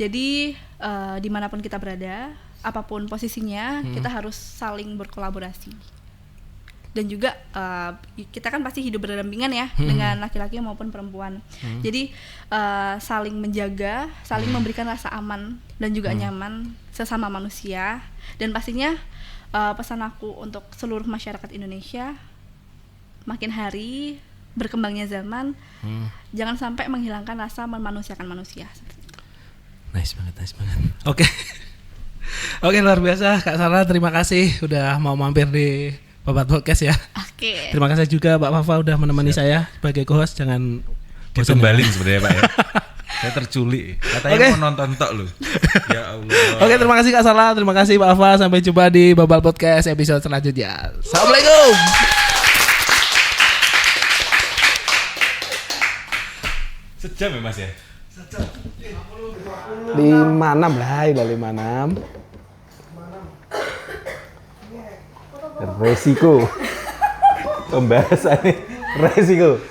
Speaker 1: Jadi dimanapun kita berada, apapun posisinya, kita harus saling berkolaborasi. Dan juga kita kan pasti hidup berdampingan ya dengan laki-laki maupun perempuan. Jadi saling menjaga, saling memberikan rasa aman dan juga nyaman sesama manusia. Dan pastinya pesan aku untuk seluruh masyarakat Indonesia, makin hari berkembangnya zaman, jangan sampai menghilangkan rasa memanusiakan manusia.
Speaker 2: Nice banget. Oke, luar biasa Kak Salra, terima kasih udah mau mampir di Babal Podcast ya.
Speaker 1: Oke.
Speaker 2: Terima kasih juga Mbak Fafa udah menemani saya sebagai co-host. Jangan
Speaker 4: ditumbalin sebenarnya Pak ya. Saya terculik. Katanya mau nonton tok lu. Ya Allah.
Speaker 2: Oke, terima kasih Kak Salra, terima kasih Mbak Fafa. Sampai jumpa di Babal Podcast episode selanjutnya. Assalamualaikum.
Speaker 4: Sejam ya Mas ya?
Speaker 2: Sejam. 56 lah, 56.
Speaker 5: Resiko pembahasan resiko